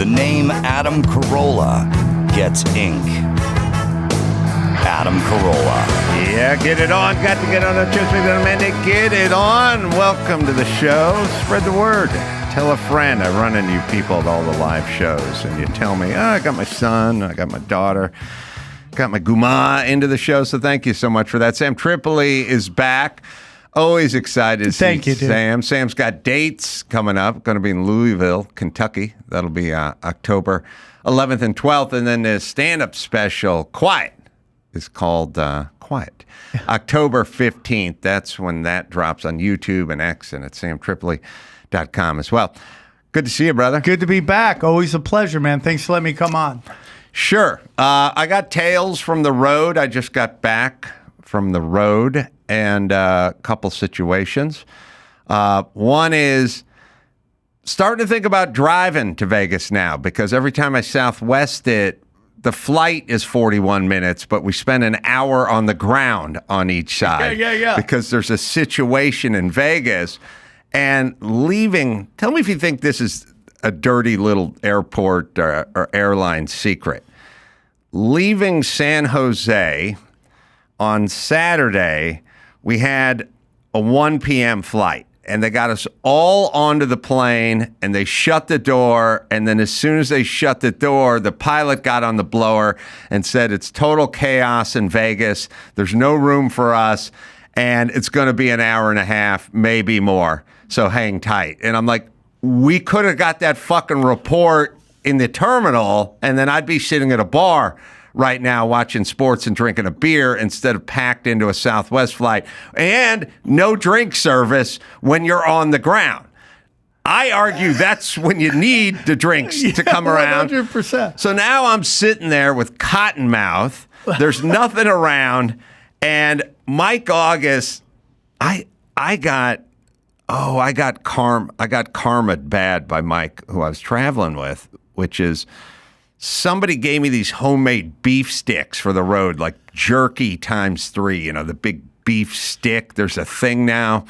The name Adam Carolla gets ink. Adam Carolla. Yeah, get it on. Got to get on the Tuesday Monday. Get it on. Welcome to the show. Spread the word. Tell a friend. I run into you people at all the live shows, and you tell me, I got my son, I got my daughter, got my guma into the show, so thank you so much for that. Sam Tripoli is back. Always excited to see Sam. Sam's got dates coming up. Going to be in Louisville, Kentucky. That'll be October 11th and 12th. And then the stand-up special, Quiet, is called Quiet. October 15th. That's when that drops on YouTube and X and at samtripoli.com as well. Good to see you, brother. Good to be back. Always a pleasure, man. Thanks for letting me come on. Sure. I got tales from the road. I just got back from the road and a couple situations. One is starting to think about driving to Vegas now because every time I Southwest it, the flight is 41 minutes, but we spend an hour on the ground on each side. Yeah. Because there's a situation in Vegas and leaving. Tell me if you think this is a dirty little airport or airline secret. Leaving San Jose on Saturday, we had a 1 p.m. flight, and they got us all onto the plane, and they shut the door, and then as soon as they shut the door, the pilot got on the blower and said, it's total chaos in Vegas. There's no room for us, and it's going to be an hour and a half, maybe more, so hang tight. And I'm like, we could have got that fucking report in the terminal, and then I'd be sitting at a bar right now watching sports and drinking a beer instead of packed into a Southwest flight. And no drink service when you're on the ground. I argue that's when you need the drinks to come around. 100%. So now I'm sitting there with cotton mouth. There's nothing around. And Mike August, I got karma'd bad by Mike, who I was traveling with, which is somebody gave me these homemade beef sticks for the road, like jerky times 3, you know, the big beef stick. There's a thing now.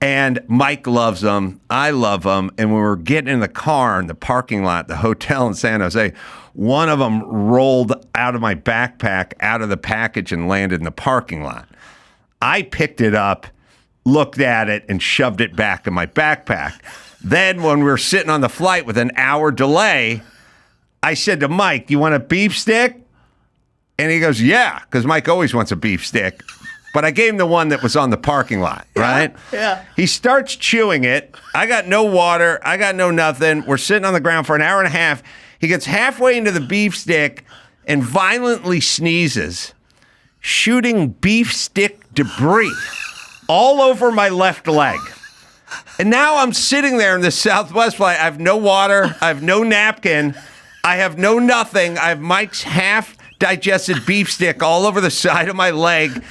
And Mike loves them. I love them. And when we were getting in the car in the parking lot, the hotel in San Jose, one of them rolled out of my backpack, out of the package, and landed in the parking lot. I picked it up, looked at it, and shoved it back in my backpack. Then when we were sitting on the flight with an hour delay, I said to Mike, you want a beef stick? And he goes, yeah, because Mike always wants a beef stick. But I gave him the one that was on the parking lot, right? Yeah. He starts chewing it. I got no water. I got no nothing. We're sitting on the ground for an hour and a half. He gets halfway into the beef stick and violently sneezes, shooting beef stick debris all over my left leg. And now I'm sitting there in the Southwest flight. I have no water. I have no napkin. I have no nothing. I have Mike's half-digested beef stick all over the side of my leg,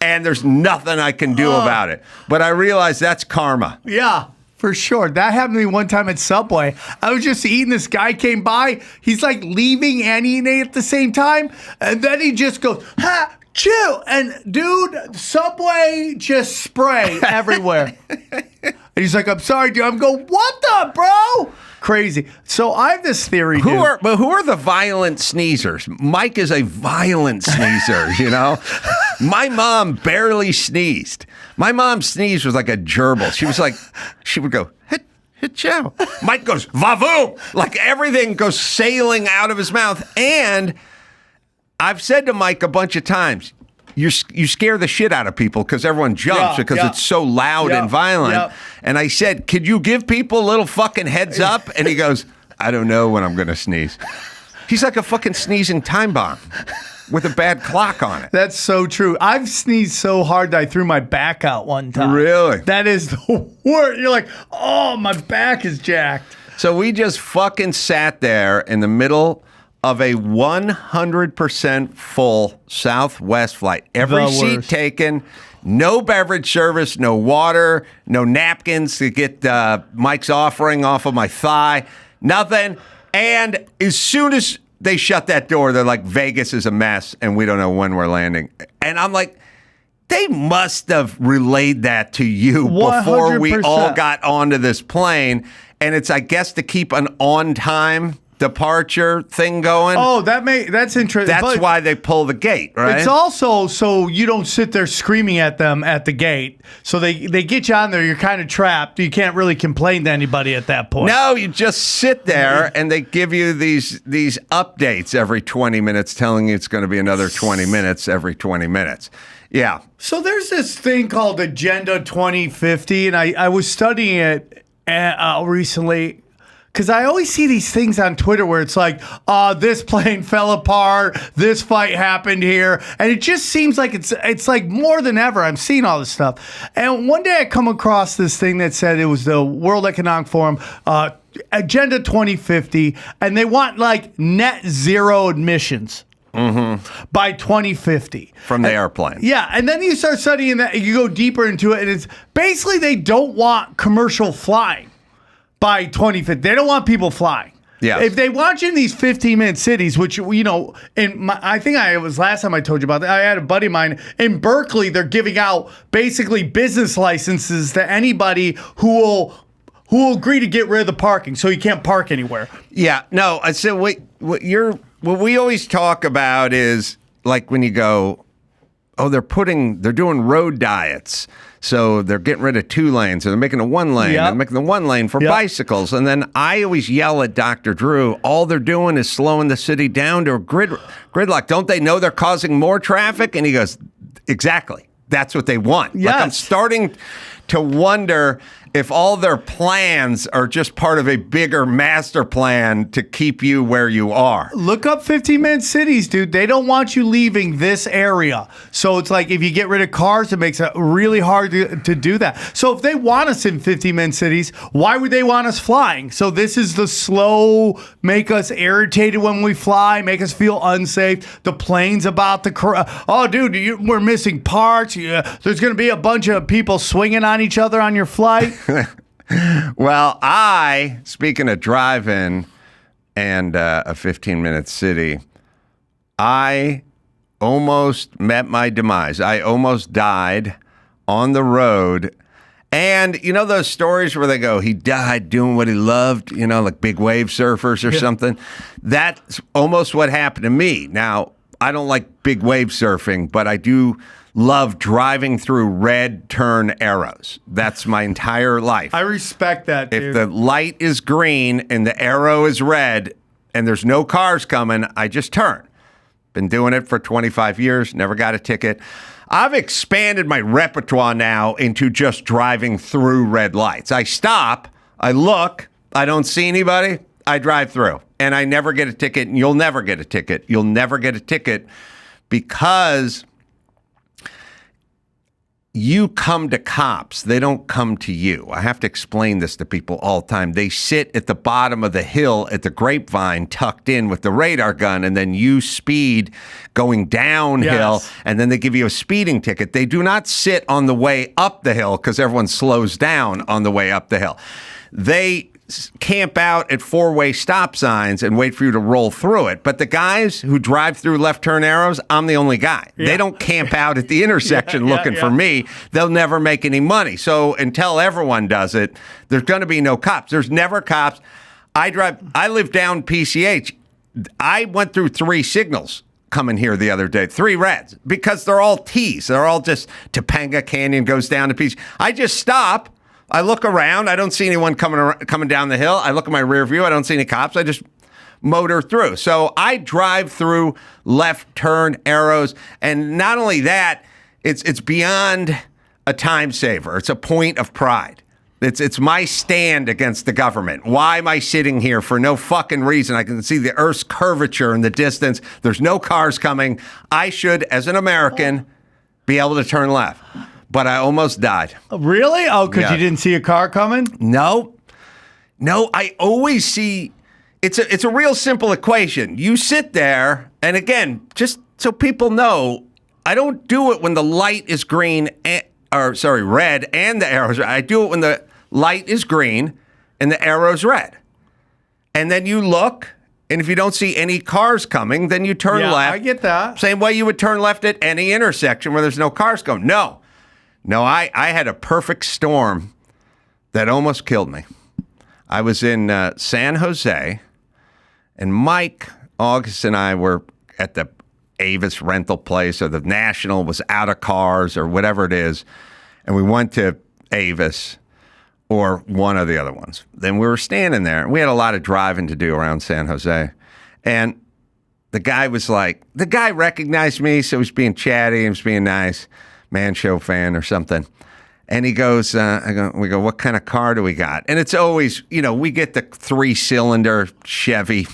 and there's nothing I can do about it. But I realize that's karma. Yeah, for sure. That happened to me one time at Subway. I was just eating. This guy came by. He's like leaving and eating at the same time. And then he just goes, ha, chill. And dude, Subway just spray everywhere. And he's like, I'm sorry, dude. I'm going, what the, bro? Crazy. So I have this theory, Who are the violent sneezers? Mike is a violent sneezer, you know? My mom barely sneezed. My mom sneezed was like a gerbil. She would go, hit chow. Mike goes, vavoo. Like everything goes sailing out of his mouth. And I've said to Mike a bunch of times, you scare the shit out of people because everyone jumps because it's so loud and violent. Yeah. And I said, could you give people a little fucking heads up? And he goes, I don't know when I'm going to sneeze. He's like a fucking sneezing time bomb with a bad clock on it. That's so true. I've sneezed so hard that I threw my back out one time. Really? That is the worst. You're like, oh, my back is jacked. So we just fucking sat there in the middle of a 100% full Southwest flight. Every seat taken, no beverage service, no water, no napkins to get Mike's offering off of my thigh, nothing. And as soon as they shut that door, they're like, Vegas is a mess and we don't know when we're landing. And I'm like, they must have relayed that to you 100%. Before we all got onto this plane. And it's, I guess, to keep an on time departure thing going. Oh, that's interesting. That's why they pull the gate, right? It's also so you don't sit there screaming at them at the gate. So they get you on there. You're kind of trapped. You can't really complain to anybody at that point. No, you just sit there and they give you these updates every 20 minutes telling you it's going to be another 20 minutes every 20 minutes. Yeah. So there's this thing called Agenda 2050, and I was studying it recently. Because I always see these things on Twitter where it's like, this plane fell apart, this fight happened here. And it just seems like it's like more than ever. I'm seeing all this stuff. And one day I come across this thing that said it was the World Economic Forum, Agenda 2050, and they want like net zero emissions. By 2050 from the airplane. Yeah, and then you start studying that, you go deeper into it, and it's basically they don't want commercial flying. By 2050, they don't want people flying. Yeah. If they want you in these 15-minute cities, which, you know, I think it was last time I told you about that. I had a buddy of mine in Berkeley. They're giving out basically business licenses to anybody who will agree to get rid of the parking, so you can't park anywhere. Yeah. No. I said what we always talk about is like when you go, they're doing road diets. So they're getting rid of 2 lanes, and they're making a 1 lane. Yep. They're making the 1 lane for bicycles. And then I always yell at Dr. Drew, all they're doing is slowing the city down to a gridlock. Don't they know they're causing more traffic? And he goes, exactly. That's what they want. Yes. Like I'm starting to wonder if all their plans are just part of a bigger master plan to keep you where you are. Look up 15-minute cities, dude. They don't want you leaving this area. So it's like if you get rid of cars, it makes it really hard to do that. So if they want us in 15-minute cities, why would they want us flying? So this is the slow, make us irritated when we fly, make us feel unsafe. The plane's about to dude, we're missing parts. Yeah, there's going to be a bunch of people swinging on each other on your flight. Well, speaking of driving and a 15-minute city, I almost met my demise. I almost died on the road. And you know those stories where they go, he died doing what he loved, you know, like big wave surfers or something? That's almost what happened to me. Now, I don't like big wave surfing, but I do love driving through red turn arrows. That's my entire life. I respect that, dude. If the light is green and the arrow is red and there's no cars coming, I just turn. Been doing it for 25 years, never got a ticket. I've expanded my repertoire now into just driving through red lights. I stop, I look, I don't see anybody, I drive through. And I never get a ticket, and you'll never get a ticket. You'll never get a ticket because you come to cops. They don't come to you. I have to explain this to people all the time. They sit at the bottom of the hill at the Grapevine tucked in with the radar gun, and then you speed going downhill, and then they give you a speeding ticket. They do not sit on the way up the hill because everyone slows down on the way up the hill. They camp out at 4-way stop signs and wait for you to roll through it. But the guys who drive through left turn arrows, I'm the only guy. Yeah. They don't camp out at the intersection looking for me. They'll never make any money. So until everyone does it, there's going to be no cops. There's never cops. I live down PCH. I went through 3 signals coming here the other day, 3 reds, because they're all T's. They're all just Topanga Canyon goes down to PCH. I just stop. I look around. I don't see anyone coming down the hill. I look at my rear view. I don't see any cops. I just motor through. So I drive through left turn arrows. And not only that, it's beyond a time saver. It's a point of pride. It's my stand against the government. Why am I sitting here for no fucking reason? I can see the Earth's curvature in the distance. There's no cars coming. I should, as an American, be able to turn left. But I almost died. Really? Oh, because you didn't see a car coming? No, I always see. It's a real simple equation. You sit there, and again, just so people know, I don't do it when the light is red, and the arrow's red. I do it when the light is green and the arrow's red. And then you look, and if you don't see any cars coming, then you turn left. I get that. Same way you would turn left at any intersection where there's no cars coming. No, I had a perfect storm that almost killed me. I was in San Jose, And Mike, August, and I were at the Avis rental place, or the National was out of cars or whatever it is. And we went to Avis or one of the other ones. Then we were standing there. We had a lot of driving to do around San Jose. And the guy recognized me, so he was being chatty, he was being nice, Man Show fan or something. And he goes, we go, what kind of car do we got? And it's always, we get the 3-cylinder Chevy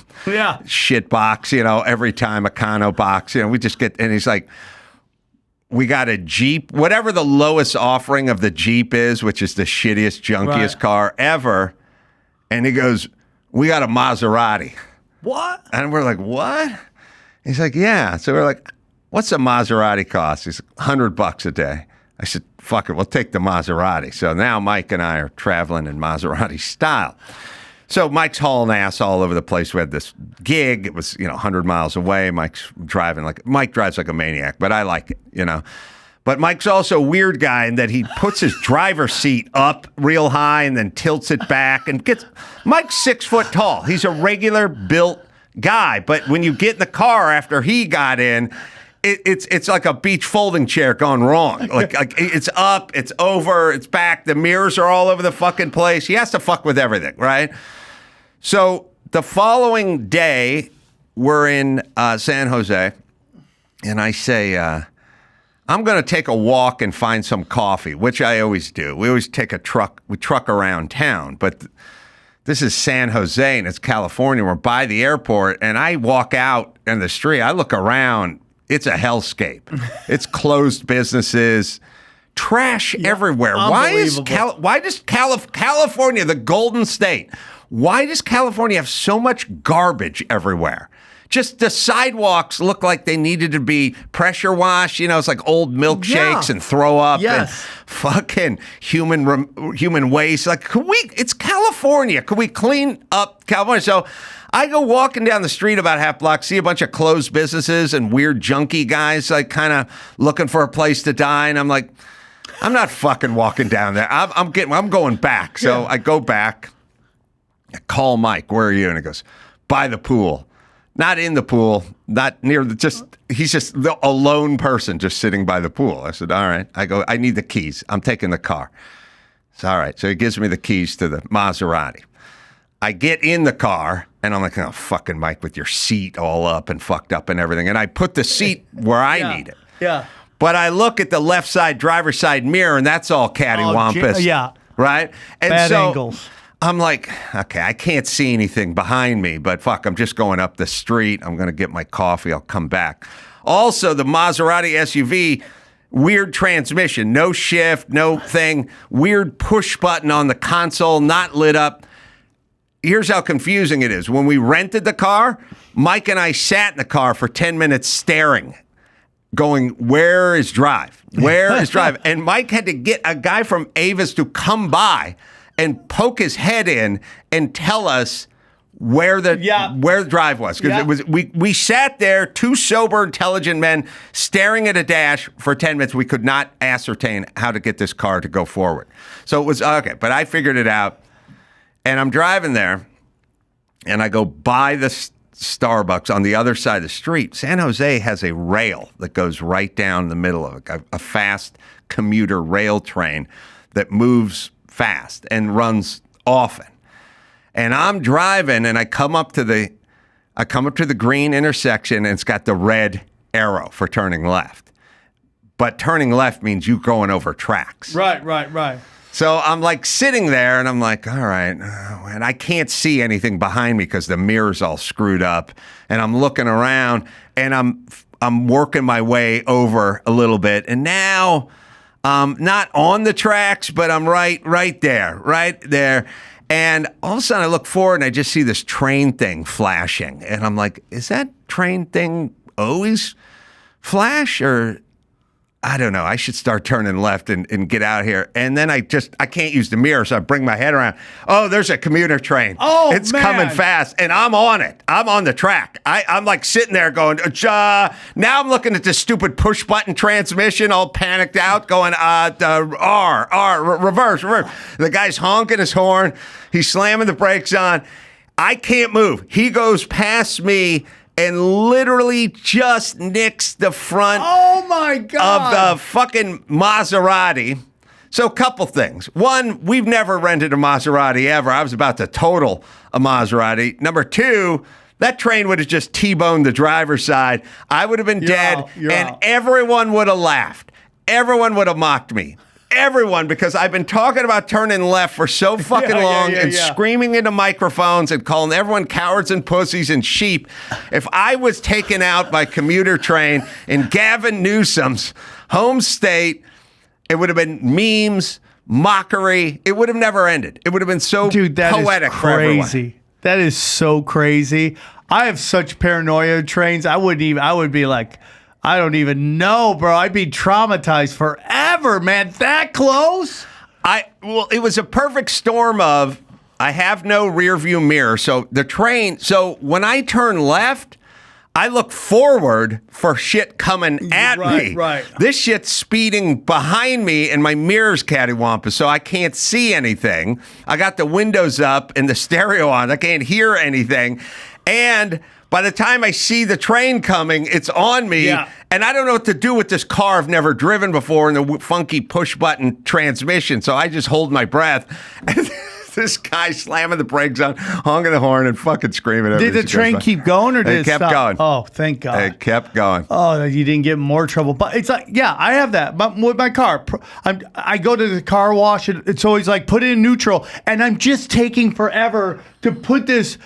shit box, every time, a Econo box, we just get, and he's like, we got a Jeep, whatever the lowest offering of the Jeep is, which is the shittiest, junkiest car ever. And he goes, we got a Maserati. What? And we're like, what? He's like, yeah. So we're like, what's a Maserati cost? He's like, $100 a day. I said, fuck it, we'll take the Maserati. So now Mike and I are traveling in Maserati style. So Mike's hauling ass all over the place. We had this gig. It was, 100 miles away. Mike drives like a maniac, but I like it, But Mike's also a weird guy in that he puts his driver's seat up real high and then tilts it back and Mike's 6 foot tall. He's a regular built guy. But when you get in the car after he got in, it's like a beach folding chair gone wrong. Like it's up, it's over, it's back. The mirrors are all over the fucking place. He has to fuck with everything, right? So the following day, we're in San Jose, and I say, I'm going to take a walk and find some coffee, which I always do. We always take we truck around town, but this is San Jose, and it's California. We're by the airport, and I walk out in the street. I look around. It's a hellscape. It's closed businesses, trash everywhere. Why does California, the Golden State, why does California have so much garbage everywhere? Just the sidewalks look like they needed to be pressure washed. It's like old milkshakes and throw up and fucking human waste. Like, it's California. Could we clean up California? So I go walking down the street about half block, see a bunch of closed businesses and weird junkie guys, like kind of looking for a place to dine. I'm like, I'm not fucking walking down there. I'm going back. So I go back. I call Mike. Where are you? And he goes, by the pool. Not in the pool, not near he's just a lone person just sitting by the pool. I said, all right. I go, I need the keys. I'm taking the car. It's all right. So he gives me the keys to the Maserati. I get in the car and I'm like, oh, fucking Mike with your seat all up and fucked up and everything. And I put the seat where I need it. Yeah. But I look at the left side driver's side mirror and that's all cattywampus. Right? And bad angles. I'm like, okay, I can't see anything behind me, but fuck, I'm just going up the street. I'm going to get my coffee. I'll come back. Also, the Maserati SUV, weird transmission, no shift, no thing, weird push button on the console, not lit up. Here's how confusing it is. When we rented the car, Mike and I sat in the car for 10 minutes staring, going, where is drive? Where is drive? And Mike had to get a guy from Avis to come by and poke his head in and tell us where the drive was. Because it was we sat there, two sober, intelligent men, staring at a dash for 10 minutes. We could not ascertain how to get this car to go forward. So it was, okay, but I figured it out. And I'm driving there, and I go by the Starbucks on the other side of the street. San Jose has a rail that goes right down the middle of it, a fast commuter rail train that moves fast and runs often. And I'm driving and I come up to the green intersection and it's got the red arrow for turning left. But turning left means you going over tracks. Right. So I'm like sitting there and I'm like, all right. And I can't see anything behind me because the mirror's all screwed up. And I'm looking around and I'm working my way over a little bit. And now not on the tracks, but I'm right there. And all of a sudden I look forward and I just see this train thing flashing. And I'm like, is that train thing always flash? Or I don't know. I should start turning left and get out of here. And then I can't use the mirror, so I bring my head around. Oh, there's a commuter train. Oh, it's coming fast. And I'm on it. I'm on the track. I'm like sitting there going, now I'm looking at this stupid push button transmission, all panicked out, going, reverse. The guy's honking his horn. He's slamming the brakes on. I can't move. He goes past me and literally just nicks the front Oh my God. of the fucking Maserati. So a couple things. One, we've never rented a Maserati ever. I was about to total a Maserati. Number two, that train would have just T-boned the driver's side. I would have been dead, You're and out. everyone would have laughed. Everyone would have mocked me. Everyone, because I've been talking about turning left for so fucking long and screaming into microphones and calling everyone cowards and pussies and sheep. If I was taken out by commuter train in Gavin Newsom's home state, it would have been memes, mockery. It would have never ended. It would have been so poetic for everyone. Crazy. That is so crazy. I have such paranoia of trains. I would be like, I don't even know, bro. I'd be traumatized forever, man. That close? Well, it was a perfect storm of I have no rear view mirror. So the train, so when I turn left, I look forward for shit coming at me. Right. This shit's speeding behind me and my mirror's cattywampus, so I can't see anything. I got the windows up and the stereo on. I can't hear anything. And by the time I see the train coming, it's on me. Yeah. And I don't know what to do with this car I've never driven before and the funky push-button transmission. So I just hold my breath. And this guy slamming the brakes on, honking the horn, and fucking screaming at me. Did the train keep going or did it kept stop? going. Oh, thank God. It kept going. Oh, you didn't get in more trouble. But it's like, yeah, I have that. But with my car, I go to the car wash, and it's always like, put it in neutral. And I'm just taking forever to put this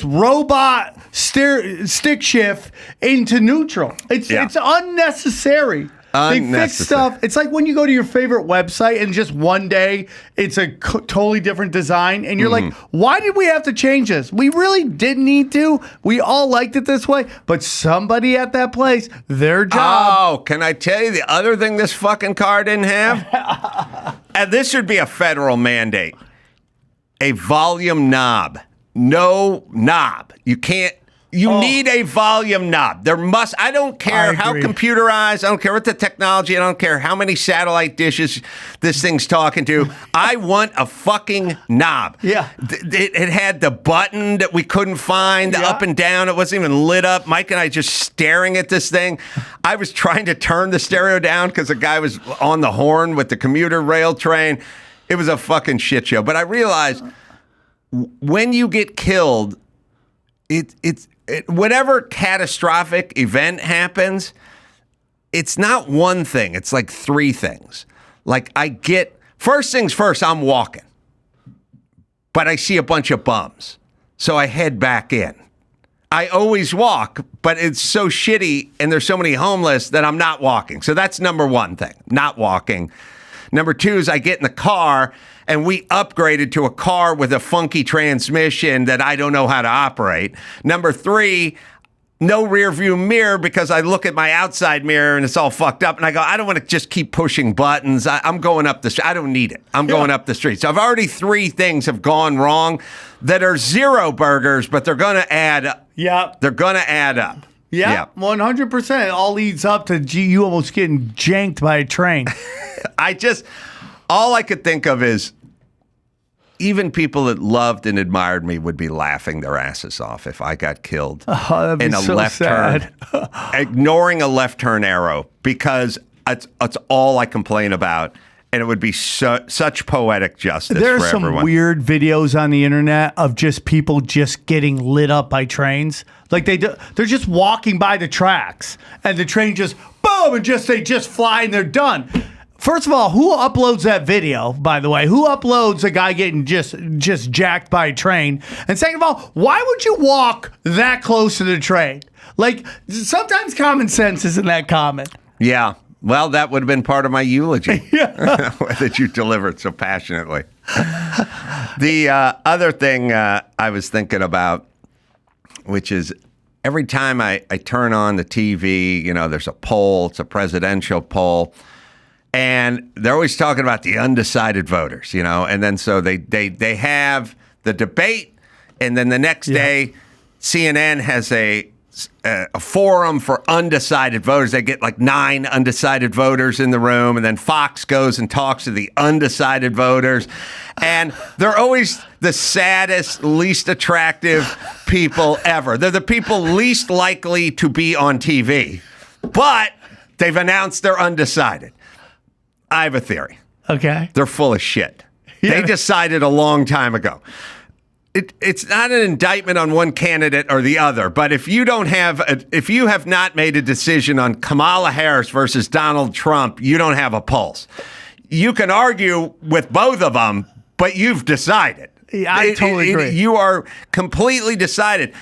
robot stick shift into neutral. It's unnecessary. They fix stuff. It's like when you go to your favorite website and just one day it's a totally different design and you're like, why did we have to change this? We really didn't need to. We all liked it this way, but somebody at that place, their job. Oh, can I tell you the other thing this fucking car didn't have? And this should be a federal mandate. A volume knob. No knob. You can't. You need a volume knob. There must. I don't care how computerized. I don't care what the technology. I don't care how many satellite dishes this thing's talking to. I want a fucking knob. Yeah. It had the button that we couldn't find, the up and down. It wasn't even lit up. Mike and I just staring at this thing. I was trying to turn the stereo down because the guy was on the horn with the commuter rail train. It was a fucking shit show. But I realized when you get killed, whatever catastrophic event happens, it's not one thing. It's like three things. Like first things first, I'm walking, but I see a bunch of bums. So I head back in. I always walk, but it's so shitty and there's so many homeless that I'm not walking. So that's number one thing, not walking. Number two is I get in the car and we upgraded to a car with a funky transmission that I don't know how to operate. Number three, no rear view mirror because I look at my outside mirror and it's all fucked up. And I go, I don't want to just keep pushing buttons. I'm going up the street. I don't need it. I'm going up the street. So I've already three things have gone wrong that are zero burgers, but they're going to add up. Yeah. They're going to add up. Yeah, 100%. It all leads up to you almost getting janked by a train. All I could think of is even people that loved and admired me would be laughing their asses off if I got killed in a left turn, ignoring a left turn arrow because it's all I complain about. And it would be such poetic justice for everyone. There's some weird videos on the internet of just people just getting lit up by trains. Like they're just walking by the tracks and the train just boom and they just fly and they're done. First of all, who uploads that video, by the way? Who uploads a guy getting just jacked by a train? And second of all, why would you walk that close to the train? Like, sometimes common sense isn't that common. Yeah. Well, that would have been part of my eulogy that you delivered so passionately. The other thing I was thinking about, which is every time I turn on the TV, there's a poll, it's a presidential poll. And they're always talking about the undecided voters, and then so they have the debate, and then the next day, CNN has a a forum for undecided voters. They get like 9 undecided voters in the room, and then Fox goes and talks to the undecided voters. And they're always the saddest, least attractive people ever. They're the people least likely to be on TV, but they've announced they're undecided. I have a theory. Okay. They're full of shit. Yeah. They decided a long time ago. It's not an indictment on one candidate or the other, but if you have not made a decision on Kamala Harris versus Donald Trump, you don't have a pulse. You can argue with both of them, but you've decided. Yeah, I totally agree. You are completely decided.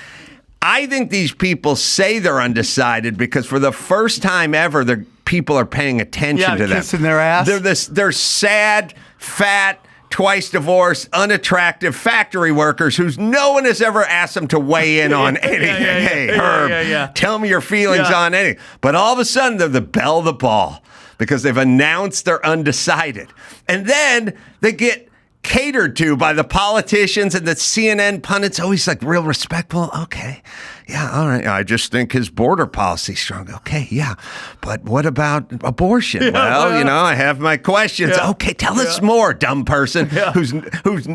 I think these people say they're undecided because for the first time ever, people are paying attention to them. Kissing their ass. They're sad, fat, twice divorced, unattractive factory workers who's no one has ever asked them to weigh in on anything. Hey, Herb, tell me your feelings on anything. But all of a sudden, they're the belle of the ball because they've announced they're undecided. And then they get catered to by the politicians and the CNN pundits, always like real respectful. Okay. Yeah, all right. I just think his border policy's strong. Okay, yeah. But what about abortion? I have my questions. Yeah. Okay, tell us more, dumb person who's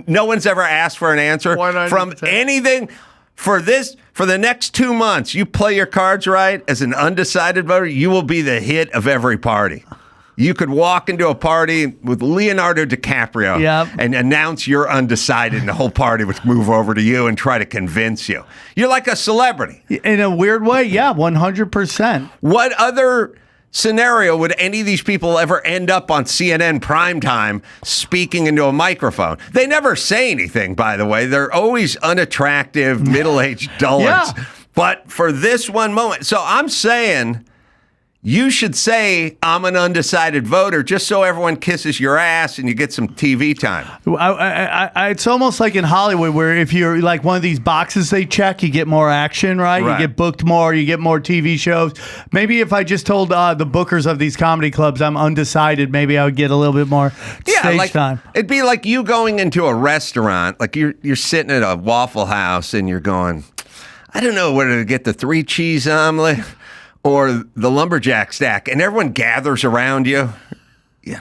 no one's ever asked for an answer from anything. For the next 2 months, you play your cards right as an undecided voter, you will be the hit of every party. You could walk into a party with Leonardo DiCaprio and announce you're undecided, and the whole party would move over to you and try to convince you. You're like a celebrity. In a weird way, yeah, 100%. What other scenario would any of these people ever end up on CNN primetime speaking into a microphone? They never say anything, by the way. They're always unattractive, middle-aged dullards. Yeah. But for this one moment, so I'm saying you should say, I'm an undecided voter, just so everyone kisses your ass and you get some TV time. It's almost like in Hollywood where if you're like one of these boxes they check, you get more action, right? You get booked more, you get more TV shows. Maybe if I just told the bookers of these comedy clubs I'm undecided, maybe I would get a little bit more stage time. It'd be like you going into a restaurant, like you're sitting at a Waffle House and you're going, I don't know whether to get the 3 cheese omelet or the lumberjack stack, and everyone gathers around you,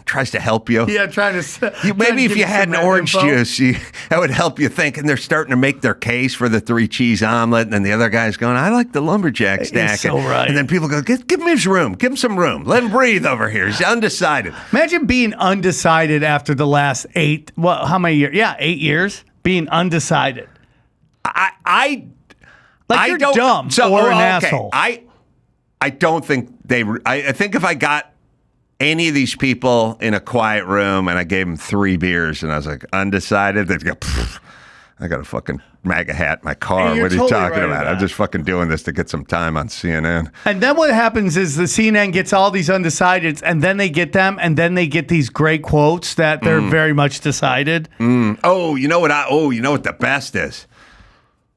tries to help you. Yeah, trying to. Maybe if you had an orange juice, that would help you think. And they're starting to make their case for the 3 cheese omelet, and then the other guy's going, "I like the lumberjack stack." You're so right. And then people go, "Give him his room. Give him some room. Let him breathe over here. He's undecided." Imagine being undecided after the last 8. Well, how many years? Yeah, 8 years being undecided. You're dumb or an asshole. I don't think I think if I got any of these people in a quiet room and I gave them 3 beers and I was like, undecided, they'd go, I got a fucking MAGA hat in my car. What are you talking about? I'm just fucking doing this to get some time on CNN. And then what happens is the CNN gets all these undecideds and then they get them and then they get these great quotes that they're very much decided. Oh, you know what the best is?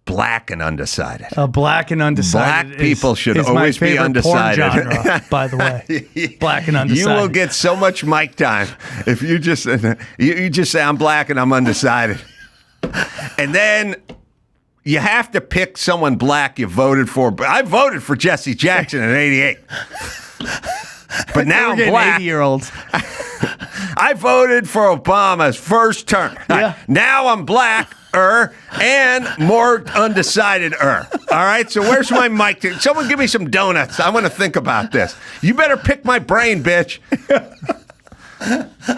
Black and undecided. Black and undecided. Black people should is always my be undecided. Porn genre, by the way. Black and undecided. You will get so much mic time if you just say I'm black and I'm undecided, and then you have to pick someone black you voted for. But I voted for Jesse Jackson in '88, but now I'm black. 80-year-olds. I voted for Obama's first term. Yeah. Now I'm black. And more undecided. All right, so where's my mic? Someone give me some donuts. I want to think about this. You better pick my brain, bitch.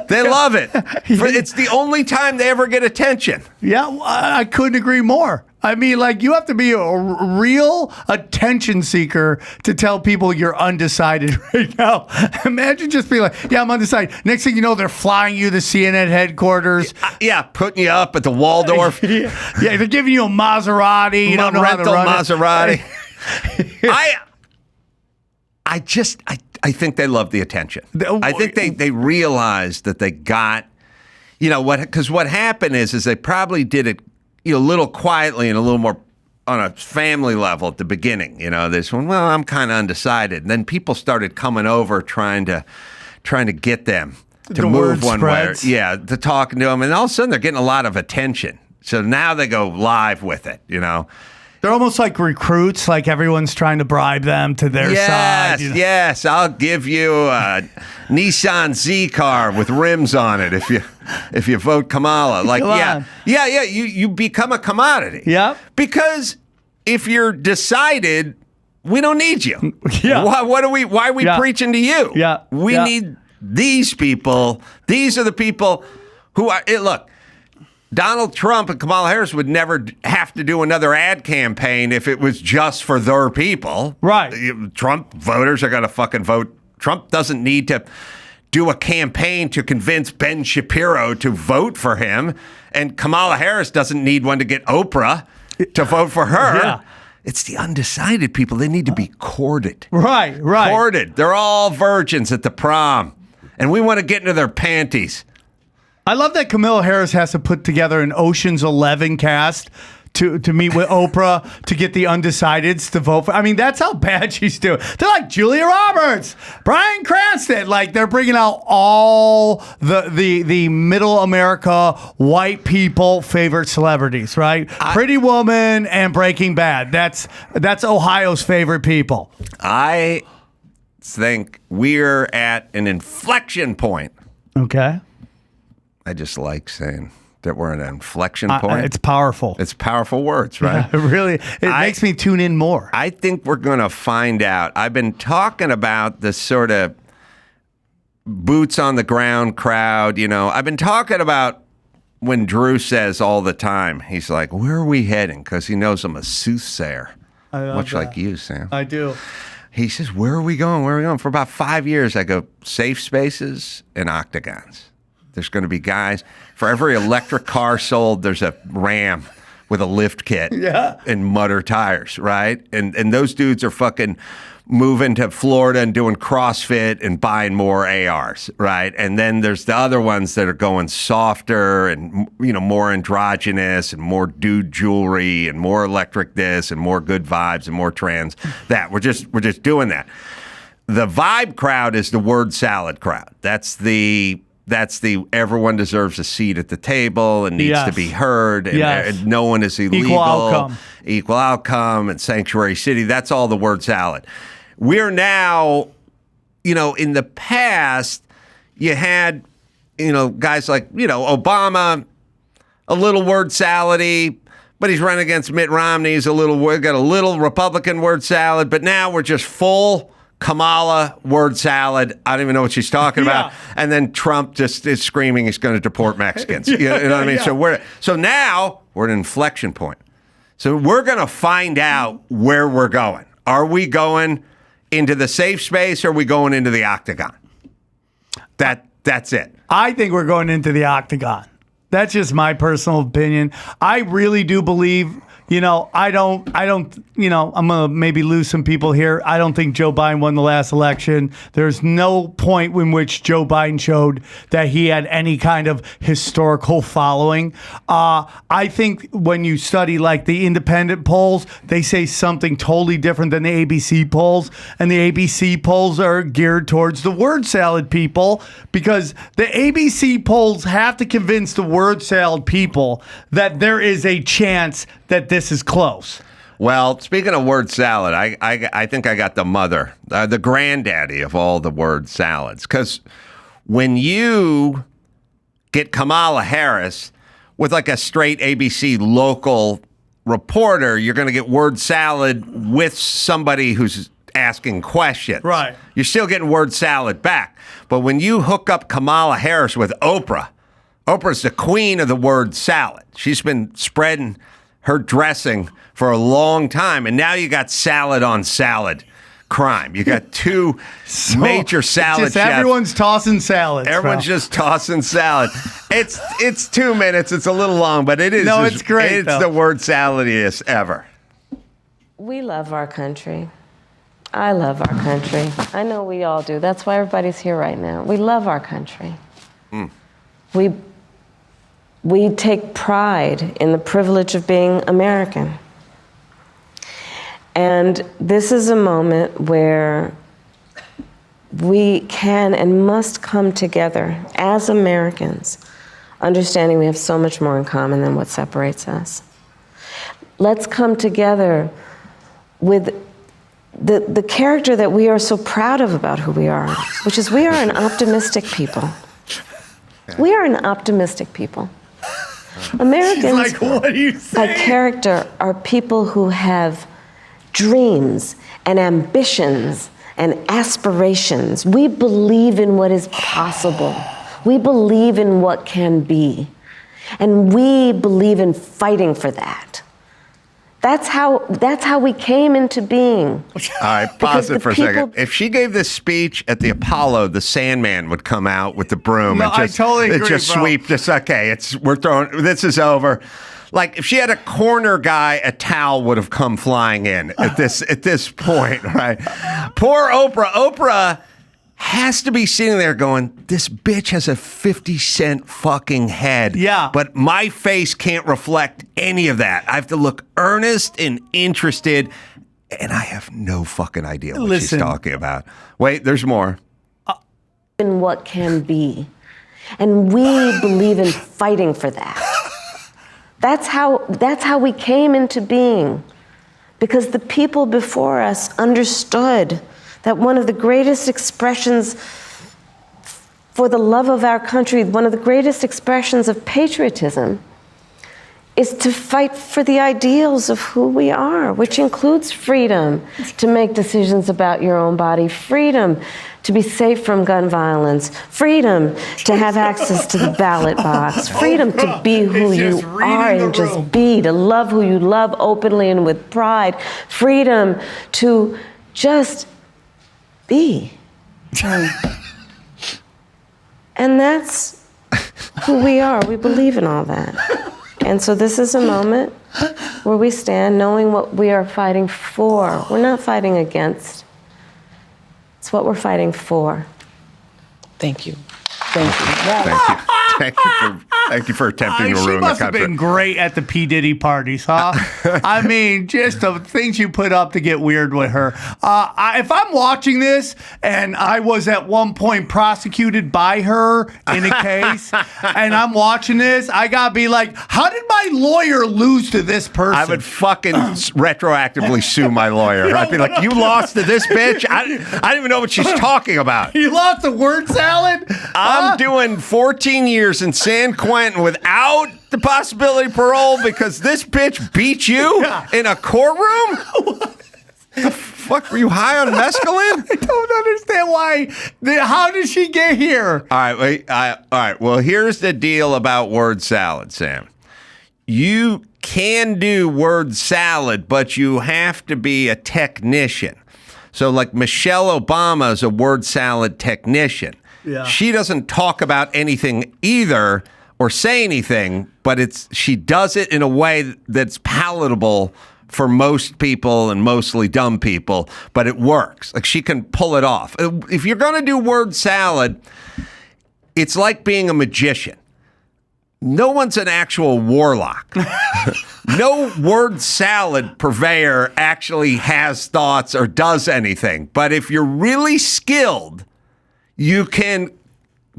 They love it. It's the only time they ever get attention. Yeah, I couldn't agree more. I mean, like, you have to be a real attention seeker to tell people you're undecided right now. Imagine just being like, yeah, I'm undecided. Next thing you know, they're flying you to CNN headquarters. Yeah, putting you up at the Waldorf. Yeah, they're giving you a Maserati. You don't know how to run Maserati. I think they love the attention. I think they realized that they got, because what happened is they probably did it, a little quietly and a little more on a family level at the beginning. This one, well, I'm kind of undecided. And then people started coming over trying to get them to move one way. Yeah, to talking to them. And all of a sudden they're getting a lot of attention. So now they go live with it, They're almost like recruits, like everyone's trying to bribe them to their side. Yes, I'll give you a Nissan Z car with rims on it if you vote Kamala. Like, you become a commodity. Yep. Because if you're decided, we don't need you. Yeah. Why are we preaching to you? Yeah. We need these people. These are the people who are. Look. Donald Trump and Kamala Harris would never have to do another ad campaign if it was just for their people. Right. Trump voters are going to fucking vote. Trump doesn't need to do a campaign to convince Ben Shapiro to vote for him. And Kamala Harris doesn't need one to get Oprah to vote for her. Yeah. It's the undecided people. They need to be courted. Right. Courted. They're all virgins at the prom. And we want to get into their panties. I love that Kamala Harris has to put together an Ocean's 11 cast to meet with Oprah to get the undecideds to vote for. I mean, that's how bad she's doing. They're like Julia Roberts, Bryan Cranston. Like, they're bringing out all the middle America white people favorite celebrities, right? Pretty Woman and Breaking Bad. That's Ohio's favorite people. I think we're at an inflection point. Okay. I just like saying that we're at an inflection point. It's powerful. It's powerful words, right? Yeah, it makes me tune in more. I think we're going to find out. I've been talking about the sort of boots on the ground crowd. I've been talking about when Drew says all the time, he's like, where are we heading? Because he knows I'm a soothsayer, much like you, Sam. I do. He says, where are we going? Where are we going? For about 5 years, I go, safe spaces and octagons. There's going to be guys. For every electric car sold, there's a Ram with a lift kit and Mutter tires, right? And those dudes are fucking moving to Florida and doing CrossFit and buying more ARs, right? And then there's the other ones that are going softer and, more androgynous and more dude jewelry and more electric this and more good vibes and more trans that. We're just doing that. The vibe crowd is the word salad crowd. That's the everyone deserves a seat at the table and needs to be heard. And no one is illegal. Equal outcome and sanctuary city. That's all the word salad. We're now, in the past, you had, guys like, Obama, a little word salady, but he's running against Mitt Romney. He's got a little Republican word salad, but now we're just full Kamala word salad. I don't even know what she's talking about. And then Trump just is screaming he's going to deport Mexicans. You know what I mean? So now we're at an inflection point. So we're going to find out where we're going. Are we going into the safe space or are we going into the octagon? That's it. I think we're going into the octagon. That's just my personal opinion. I really do believe, I don't, I'm going to maybe lose some people here. I don't think Joe Biden won the last election. There's no point in which Joe Biden showed that he had any kind of historical following. I think when you study like the independent polls, they say something totally different than the ABC polls. And the ABC polls are geared towards the word salad people because the ABC polls have to convince the word salad people that there is a chance that this is close. Well, speaking of word salad, I think I got the mother, the granddaddy of all the word salads. Because when you get Kamala Harris with like a straight ABC local reporter, you're going to get word salad with somebody who's asking questions. Right. You're still getting word salad back. But when you hook up Kamala Harris with Oprah, Oprah's the queen of the word salad. She's been spreading her dressing for a long time, and now you got salad on salad crime. You got two major salad chefs. Everyone's tossing salads. Everyone's just tossing salad. It's 2 minutes. It's a little long, but it is. No, it's great. It's the word saladiest ever. We love our country. I love our country. I know we all do. That's why everybody's here right now. We love our country. We take pride in the privilege of being American. And this is a moment where we can and must come together as Americans, understanding we have so much more in common than what separates us. let's come together with the character that we are so proud of about who we are, which is we are an optimistic people. We are an optimistic people. Americans, like, what are you by saying? character, are people who have dreams and ambitions and aspirations. We believe in what is possible. We believe in what can be. And we believe in fighting for that. That's how we came into being. All right, pause it for a second. If she gave this speech at the Apollo, the Sandman would come out with the broom No, and just, I totally agree, just bro. sweep this. Okay, we're throwing. This is over. Like if she had a corner guy, a towel would have come flying in at this point, right? Poor Oprah. Oprah has to be sitting there going, this bitch has a 50-cent fucking head. Yeah. But my face can't reflect any of that. I have to look earnest and interested, and I have no fucking idea what she's talking about. Wait, there's more. In what can be. And we believe in fighting for that. That's how we came into being. Because the people before us understood that one of the greatest expressions for the love of our country, one of the greatest expressions of patriotism, is to fight for the ideals of who we are, which includes freedom to make decisions about your own body, freedom to be safe from gun violence, freedom to have access to the ballot box, freedom to be who you are and just be, to love who you love openly and with pride, freedom to just be. And that's who we are. We believe in all that. And so this is a moment where we stand knowing what we are fighting for. We're not fighting against. It's what we're fighting for. Thank you. Thank you. Thank you for attempting to She ruin the must have country. been great at the P. Diddy parties, huh? I mean, just the things you put up to get weird with her. If I'm watching this and I was at one point prosecuted by her in a case and I'm watching this, I gotta be like, how did my lawyer lose to this person? I would fucking retroactively sue my lawyer. I'd be like, you lost to this bitch? I don't even know what she's talking about. You lost the word salad? I'm doing 14 years in San Quentin without the possibility of parole because this bitch beat you in a courtroom? The fuck, were you high on mescaline? I don't understand why. How did she get here? All right, wait. All right. Well, here's the deal about word salad, Sam. You can do word salad, but you have to be a technician. So, like Michelle Obama is a word salad technician. Yeah. She doesn't talk about anything either or say anything, but she does it in a way that's palatable for most people and mostly dumb people, but it works. Like she can pull it off. If you're going to do word salad, it's like being a magician. No one's an actual warlock. No word salad purveyor actually has thoughts or does anything. But if you're really skilled, you can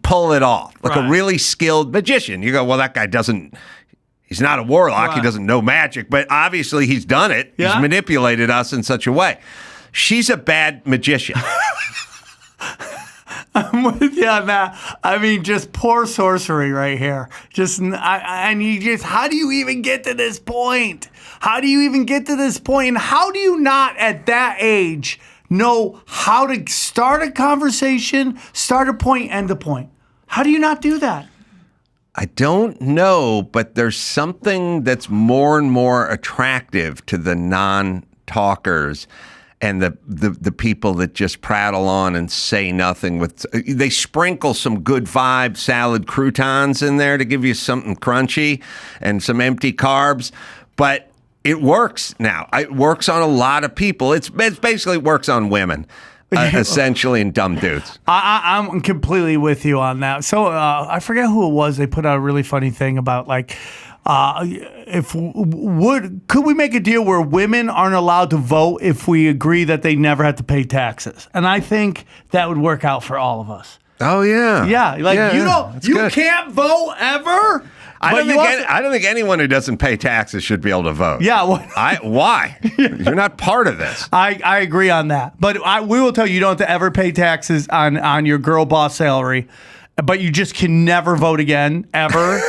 pull it off. Like a really skilled magician. You go, well, that guy he's not a warlock. Right. He doesn't know magic, but obviously he's done it. Yeah? He's manipulated us in such a way. She's a bad magician. I'm with you on that. I mean, just poor sorcery right here. How do you even get to this point? How do you even get to this point? And how do you not at that age know how to start a conversation, start a point, end a point? How do you not do that? I don't know, but there's something that's more and more attractive to the non-talkers and the people that just prattle on and say nothing. They sprinkle some good vibe salad croutons in there to give you something crunchy and some empty carbs, but it works now. It works on a lot of people. It basically works on women. Essentially, and dumb dudes. I'm completely with you on that. So I forget who it was. They put out a really funny thing about like, could we make a deal where women aren't allowed to vote if we agree that they never have to pay taxes? And I think that would work out for all of us. Oh yeah, yeah. Like you good. can't vote ever. I But don't think anyone who doesn't pay taxes should be able to vote. Yeah. Well, Why? You're not part of this. I agree on that. But we will tell you don't have to ever pay taxes on your girl boss salary, but you just can never vote again, ever.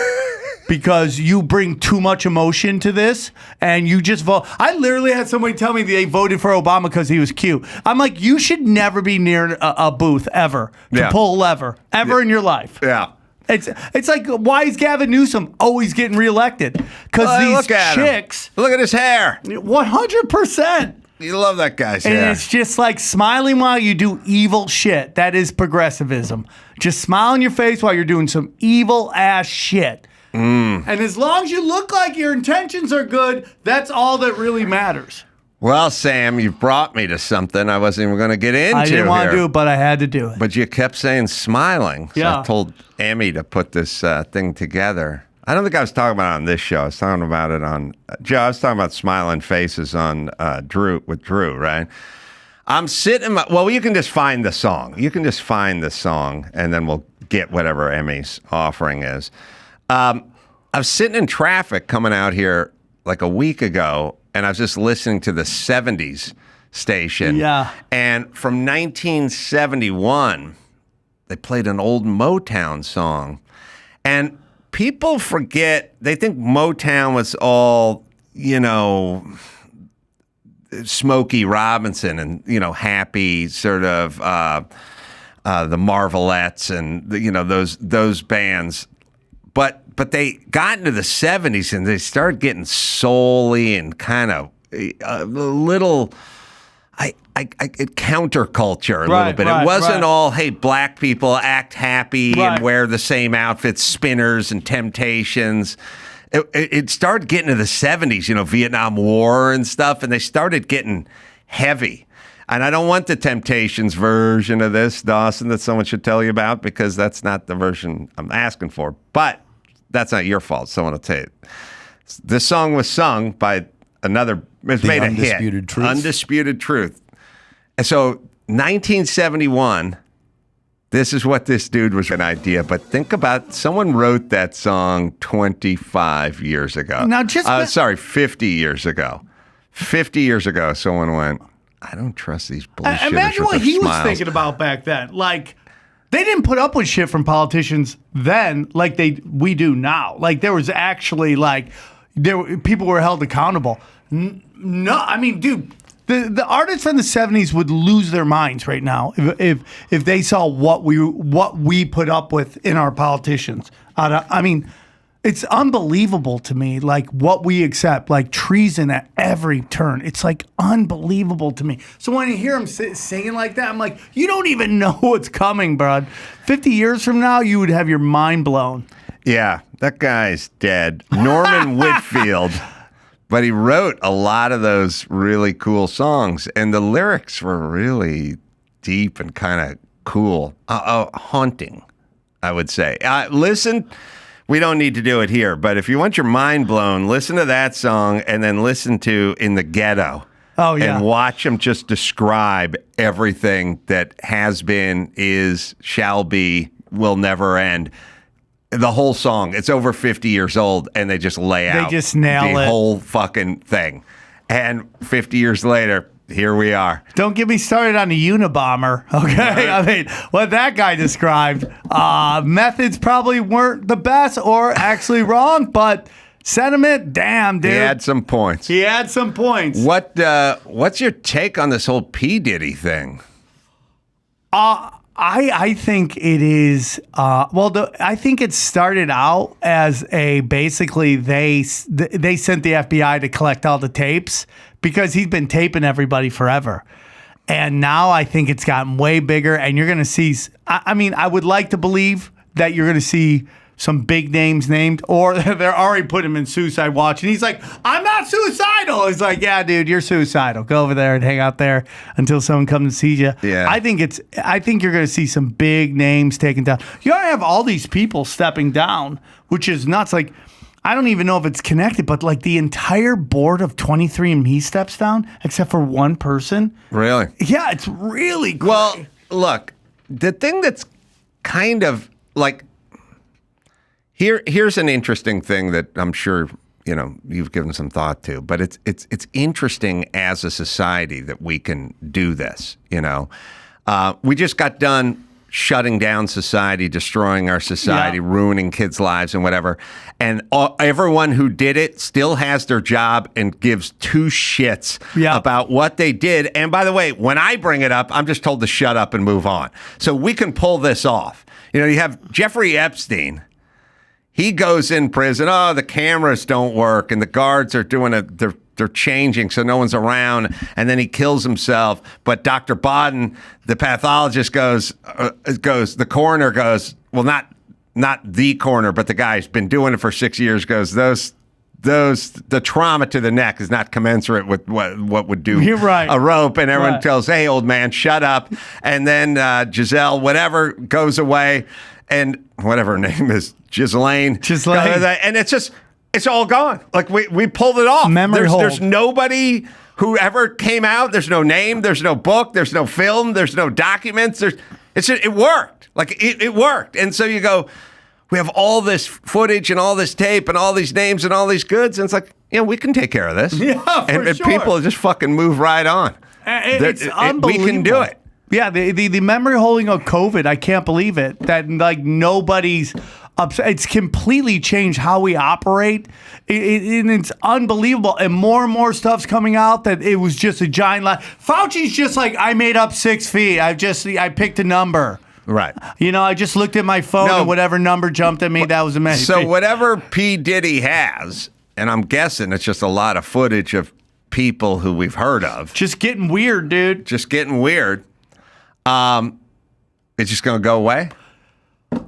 Because you bring too much emotion to this and you just vote. I literally had somebody tell me they voted for Obama because he was cute. I'm like, you should never be near a booth ever to pull a lever ever in your life. Yeah. It's like, why is Gavin Newsom always getting reelected? Because these chicks. Look at his hair. 100%. You love that guy's And hair. it's just like smiling while you do evil shit. That is progressivism. Just smile on your face while you're doing some evil ass shit. And as long as you look like your intentions are good, that's all that really matters. Well, Sam, you've brought me to something I wasn't even going to get into. I didn't want to here. do it, but I had to do it. But you kept saying smiling. So Yeah. I told Emmy to put this thing together. I don't think I was talking about it on this show. I was talking about it on Joe. I was talking about smiling faces on Drew, right? I'm sitting. Well, you can just find the song. You can just find the song, and then we'll get whatever Emmy's offering is. I was sitting in traffic coming out here like a week ago, and I was just listening to the 70s station. Yeah. And from 1971, they played an old Motown song. And people forget, they think Motown was all, Smokey Robinson and, happy sort of the Marvelettes and, those bands. But they got into the 70s and they started getting soul-y and kind of a little counterculture a little bit. It wasn't all, hey, black people act happy and wear the same outfits, Spinners and Temptations. It started getting to the 70s, Vietnam War and stuff, and they started getting heavy. And I don't want the Temptations version of this, Dawson, that someone should tell you about, because that's not the version I'm asking for. But that's not your fault. Someone will tell you. This song was sung by another. It's made a hit. Undisputed Truth. Undisputed Truth. And so, 1971. This is what this dude was an idea. But think about, someone wrote that song 25 years ago. Now, 50 years ago. 50 years ago, someone went, I don't trust these bullshitters. Imagine what he was thinking about back then. Like, they didn't put up with shit from politicians then like we do now. Like, there was actually, people were held accountable. No, I mean, dude, the artists from the 70s would lose their minds right now if they saw what we put up with in our politicians. I mean, it's unbelievable to me, like, what we accept, like treason at every turn. It's, like, unbelievable to me. So when you hear him singing like that, I'm like, you don't even know what's coming, bro. 50 years from now, you would have your mind blown. Yeah, that guy's dead. Norman Whitfield. But he wrote a lot of those really cool songs, and the lyrics were really deep and kind of cool. Haunting, I would say. Listen... We don't need to do it here, but if you want your mind blown, listen to that song and then listen to In the Ghetto. Oh, yeah. And watch him just describe everything that has been, is, shall be, will never end. The whole song. It's over 50 years old, and they just lay out They just nail the it. whole fucking thing. And 50 years later, here we are. Don't get me started on the Unabomber, okay? I mean, what that guy described, methods probably weren't the best or actually wrong, but sentiment, damn, dude. He had some points. What's your take on this whole P. Diddy thing? I think it is. I think it started out as basically they sent the FBI to collect all the tapes because he's been taping everybody forever, and now I think it's gotten way bigger. And you're going to see. I mean, I would like to believe that you're going to see some big names named, or they're already put him in suicide watch, and he's like, I'm not suicidal. He's like, yeah, dude, you're suicidal. Go over there and hang out there until someone comes and sees you. Yeah. I think you're going to see some big names taken down. You already have all these people stepping down, which is nuts. Like, I don't even know if it's connected, but like the entire board of 23andMe steps down except for one person. Really? Yeah, it's really great. Well, look, the thing that's kind of like, Here's an interesting thing that I'm sure you've given some thought to, but it's interesting as a society that we can do this. We just got done shutting down society, destroying our society, ruining kids' lives and whatever. And everyone who did it still has their job and gives two shits about what they did. And by the way, when I bring it up, I'm just told to shut up and move on. So we can pull this off. You have Jeffrey Epstein. He goes in prison. Oh, the cameras don't work, and the guards are doing they're changing so no one's around, and then he kills himself. But Dr. Bodden, the pathologist, the coroner goes, well, not the coroner, but the guy who's been doing it for 6 years goes, the trauma to the neck is not commensurate with what would do a rope. And everyone tells, hey, old man, shut up. And then Giselle, whatever, goes away, and whatever her name is, Ghislaine. And it's all gone. Like we pulled it off. There's nobody who ever came out. There's no name. There's no book. There's no film. There's no documents. It worked. Like it worked. And so you go, we have all this footage and all this tape and all these names and all these goods. And it's like, we can take care of this. And people just fucking move right on. It's unbelievable. We can do it. Yeah, the memory holding of COVID, I can't believe it. That nobody's upset. It's completely changed how we operate. And it's unbelievable. And more stuff's coming out that it was just a giant lie. Fauci's just like, I made up 6 feet. I picked a number. Right. I just looked at my phone and whatever number jumped at me, that was amazing. So whatever P. Diddy has, and I'm guessing it's just a lot of footage of people who we've heard of. Just getting weird, dude. Just getting weird. It's just going to go away?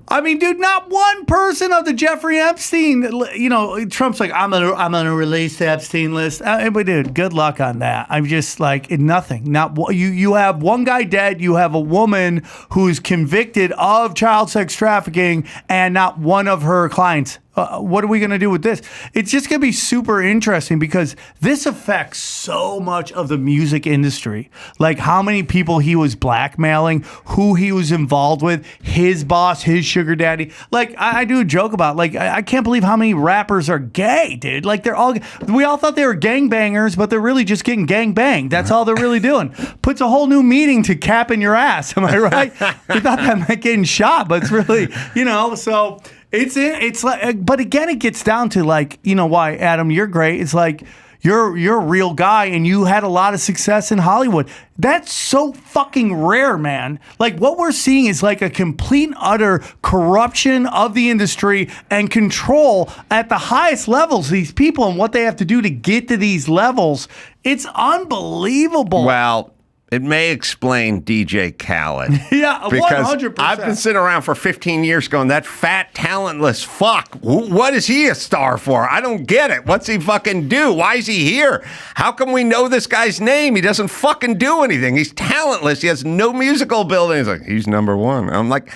I mean, dude, not one person of the Jeffrey Epstein, Trump's like, I'm gonna release the Epstein list. But dude, good luck on that. I'm just like, nothing. Not you have one guy dead. You have a woman who's convicted of child sex trafficking, and not one of her clients. What are we going to do with this? It's just going to be super interesting because this affects so much of the music industry. Like how many people he was blackmailing, who he was involved with, his boss, his sugar daddy. Like I do a joke about, like, I can't believe how many rappers are gay, dude. Like we all thought they were gangbangers, but they're really just getting gang banged. That's all they're really doing. Puts a whole new meaning to capping your ass. Am I right? We thought that meant getting shot, but it's really, so... It's like, but again, it gets down to like, why, Adam, you're great. It's like, you're a real guy and you had a lot of success in Hollywood. That's so fucking rare, man. Like what we're seeing is like a complete and utter corruption of the industry and control at the highest levels, these people and what they have to do to get to these levels. It's unbelievable. Well, it may explain DJ Khaled. Yeah, because 100%. I've been sitting around for 15 years going, that fat, talentless fuck, what is he a star for? I don't get it. What's he fucking do? Why is he here? How come we know this guy's name? He doesn't fucking do anything. He's talentless. He has no musical ability. He's like, he's number one. I'm like,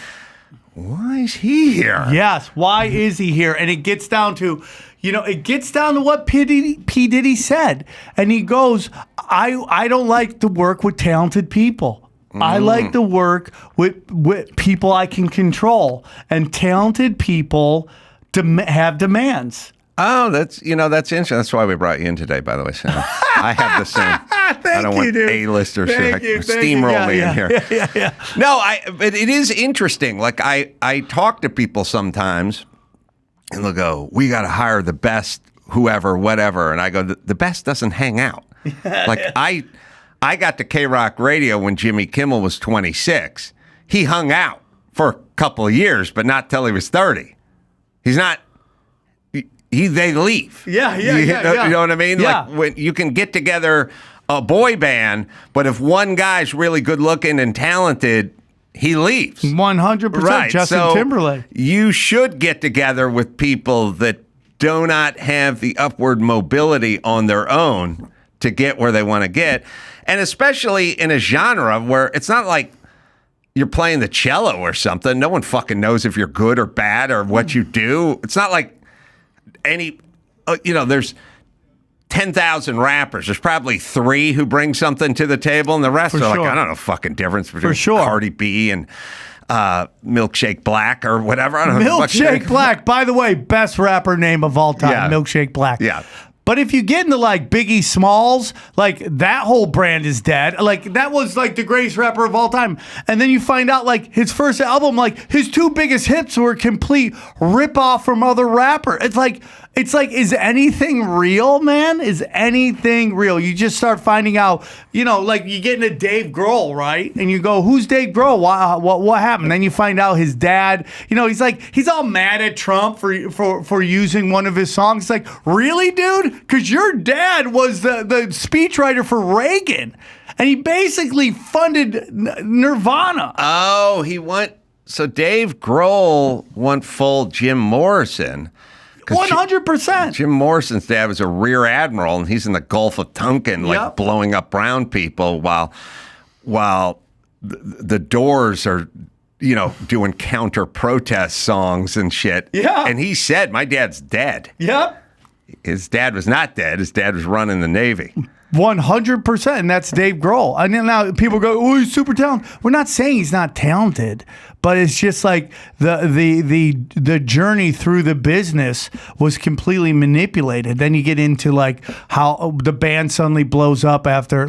why is he here? Yes, why is he here? And it gets down to... it gets down to what P. Diddy said. And he goes, I don't like to work with talented people. I like to work with people I can control. And talented people have demands. Oh, that's interesting. That's why we brought you in today, by the way, Sam. I have the same. I don't want A-listers to steamroll me in here. Yeah. No, but it is interesting. Like I talk to people sometimes, and they'll go, we got to hire the best, whoever, whatever. And I go, the best doesn't hang out. Like I got to K-Rock Radio when Jimmy Kimmel was 26. He hung out for a couple of years, but not till he was 30. He's not. They leave. Yeah. You know what I mean? Yeah. Like when you can get together a boy band, but if one guy's really good looking and talented, he leaves. 100%. Right. Justin Timberlake. You should get together with people that do not have the upward mobility on their own to get where they want to get. And especially in a genre where it's not like you're playing the cello or something. No one fucking knows if you're good or bad or what you do. It's not like there's 10,000 rappers. There's probably 3 who bring something to the table, and the rest are like, I don't know fucking difference between Cardi B and Milkshake Black or whatever. I don't know. Milkshake Black, by the way, best rapper name of all time, Yeah. Milkshake Black. Yeah. But if you get into like Biggie Smalls, like that whole brand is dead. Like that was like the greatest rapper of all time. And then you find out like his first album, like his two biggest hits were complete ripoff from other rappers. It's like, is anything real, man? Is anything real? You just start finding out, like you get into Dave Grohl, right? And you go, who's Dave Grohl? What happened? Then you find out his dad, he's all mad at Trump for using one of his songs. It's like, really, dude? Because your dad was the speechwriter for Reagan. And he basically funded Nirvana. Oh, so Dave Grohl went full Jim Morrison. 100%. Jim Morrison's dad was a rear admiral, and he's in the Gulf of Tonkin, like blowing up brown people, while the Doors are, doing counter protest songs and shit. Yeah. And he said, "My dad's dead." Yep. His dad was not dead. His dad was running the Navy. 100%, and that's Dave Grohl. And then now people go, "Oh, he's super talented." We're not saying he's not talented, but it's just like the journey through the business was completely manipulated. Then you get into like how the band suddenly blows up after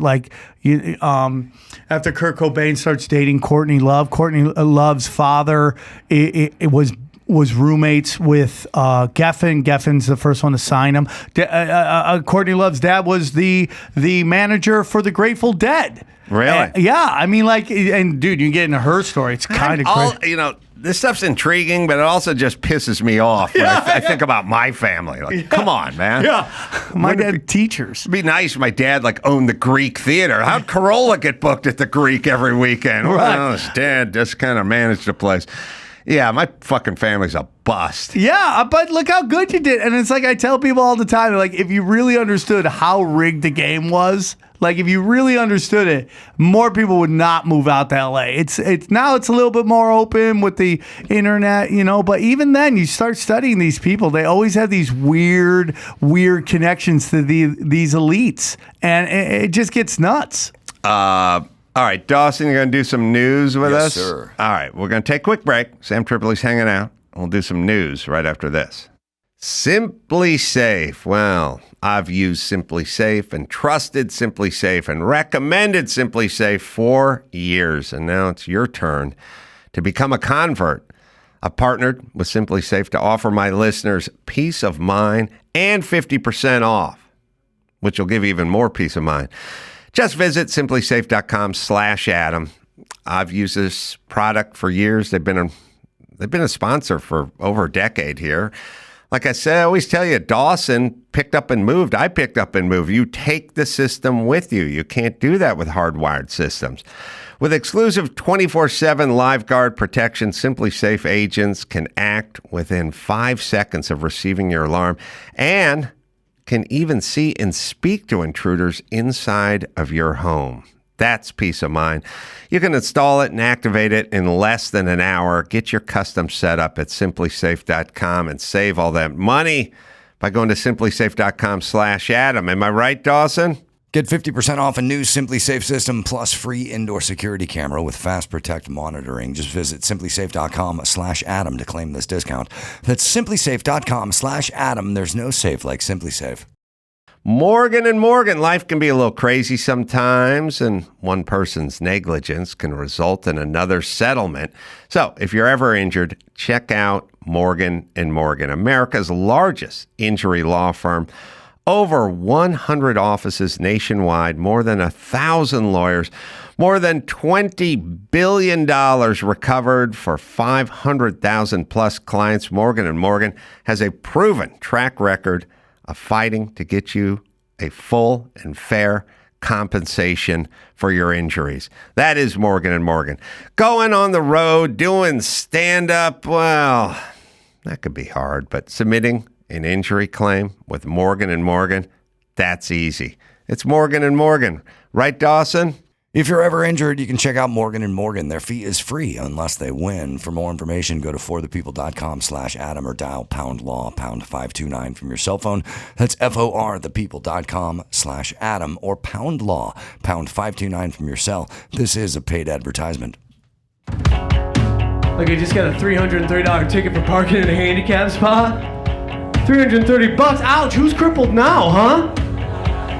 after Kurt Cobain starts dating Courtney Love. Courtney Love's father it was roommates with Geffen. Geffen's the first one to sign him. Courtney Love's dad was the manager for the Grateful Dead. Really? Yeah. I mean, and dude, you get into her story. It's kind of crazy. This stuff's intriguing, but it also just pisses me off when I think about my family. Like, come on, man. Yeah. My dad, teachers. It'd be nice if my dad owned the Greek theater. How'd Carolla get booked at the Greek every weekend? Right. Well, his dad just kind of managed the place. Yeah, my fucking family's a bust. Yeah, but look how good you did. And it's like I tell people all the time, like, if you really understood how rigged the game was, like if you really understood it, more people would not move out to LA. It's now it's a little bit more open with the internet, but even then you start studying these people, they always have these weird connections to these elites, and it just gets nuts. All right, Dawson, you're going to do some news with us? Yes, sir. All right, we're going to take a quick break. Sam Tripoli's hanging out. We'll do some news right after this. Simply Safe. Well, I've used Simply Safe and trusted Simply Safe and recommended Simply Safe for years, and now it's your turn to become a convert. I've partnered with Simply Safe to offer my listeners peace of mind and 50% off, which will give you even more peace of mind. Just visit simplysafe.com/Adam. I've used this product for years. They've been a sponsor for over a decade here. Like I said, I always tell you, Dawson picked up and moved. I picked up and moved. You take the system with you. You can't do that with hardwired systems. With exclusive 24/7 live guard protection, Simply Safe agents can act within 5 seconds of receiving your alarm and can even see and speak to intruders inside of your home. That's peace of mind. You can install it and activate it in less than an hour. Get your custom setup at simplysafe.com and save all that money by going to simplysafe.com/Adam. Am I right, Dawson? Get 50% off a new Simply Safe system plus free indoor security camera with Fast Protect monitoring. Just visit simplysafe.com/Adam to claim this discount. That's simplysafe.com/Adam. There's no safe like Simply Safe. Morgan & Morgan. Life can be a little crazy sometimes, and one person's negligence can result in another settlement. So if you're ever injured, check out Morgan & Morgan, America's largest injury law firm. Over 100 offices nationwide, more than 1,000 lawyers, more than $20 billion recovered for 500,000 plus clients. Morgan & Morgan has a proven track record of fighting to get you a full and fair compensation for your injuries. That is Morgan & Morgan. Going on the road, doing stand-up, well, that could be hard, but submitting an injury claim with Morgan & Morgan, that's easy. It's Morgan & Morgan. Right, Dawson? If you're ever injured, you can check out Morgan & Morgan. Their fee is free unless they win. For more information, go to forthepeople.com/Adam or dial #law #529 from your cell phone. That's forthepeople.com/Adam or #law #529 from your cell. This is a paid advertisement. Like I just got a $330 ticket for parking in a handicap spot. $330. Ouch, who's crippled now, huh?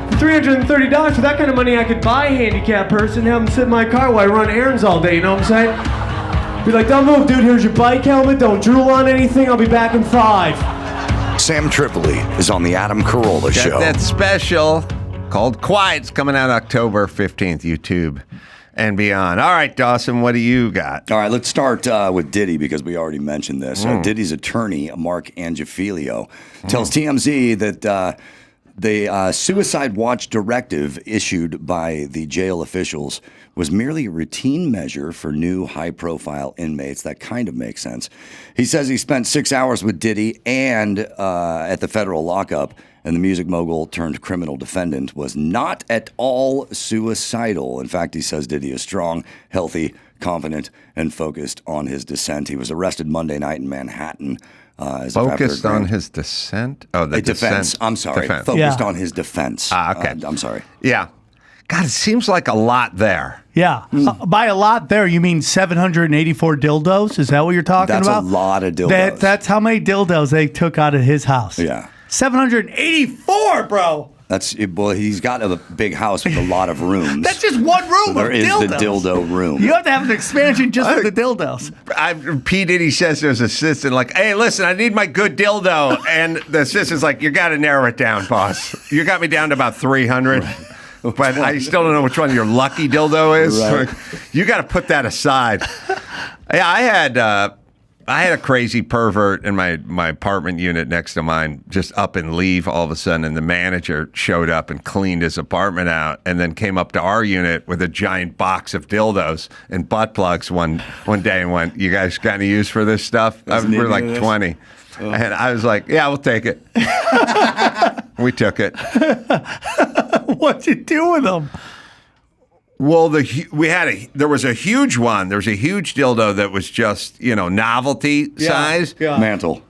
For $330, for that kind of money, I could buy a handicapped person, have them sit in my car while I run errands all day, you know what I'm saying? Be like, don't move, dude, here's your bike helmet, don't drool on anything, I'll be back in 5. Sam Tripoli is on the Adam Carolla Show. Got that special called Quiet. It's coming out October 15th, YouTube and beyond. All right, Dawson, what do you got? All right, let's start with Diddy because we already mentioned this. Diddy's attorney, Mark Angifilio, tells TMZ that the suicide watch directive issued by the jail officials was merely a routine measure for new high-profile inmates. That kind of makes sense. He says he spent 6 hours with Diddy and at the federal lockup, and the music mogul turned criminal defendant was not at all suicidal. In fact, he says Diddy is strong, healthy, confident, and focused on his descent. He was arrested Monday night in Manhattan. Focused on his descent? Oh, the defense. I'm sorry. Defense. Focused on his defense. Okay. I'm sorry. Yeah. God, it seems like a lot there. Yeah. By a lot there, you mean 784 dildos? Is that what you're talking That's about? a lot of dildos. That's how many dildos they took out of his house. Yeah. 784, bro. Well, he's got a big house with a lot of rooms. That's just one room So there of is dildos. the dildo room. You have to have an expansion just for the dildos. P. Diddy says to his assistant, like, hey, listen, I need my good dildo. And the assistant's like, you got to narrow it down, boss. You got me down to about 300. Right. But I still don't know which one your lucky dildo is. Right. You got to put that aside. Yeah, I had a crazy pervert in my apartment unit next to mine just up and leave all of a sudden, and the manager showed up and cleaned his apartment out and then came up to our unit with a giant box of dildos and butt plugs one day and went, you guys got any use for this stuff? We're like 20. Oh. And I was like, yeah, we'll take it. We took it. What'd you do with them? Well, there was a huge one. There was a huge dildo that was just, novelty size. Yeah. Mantle.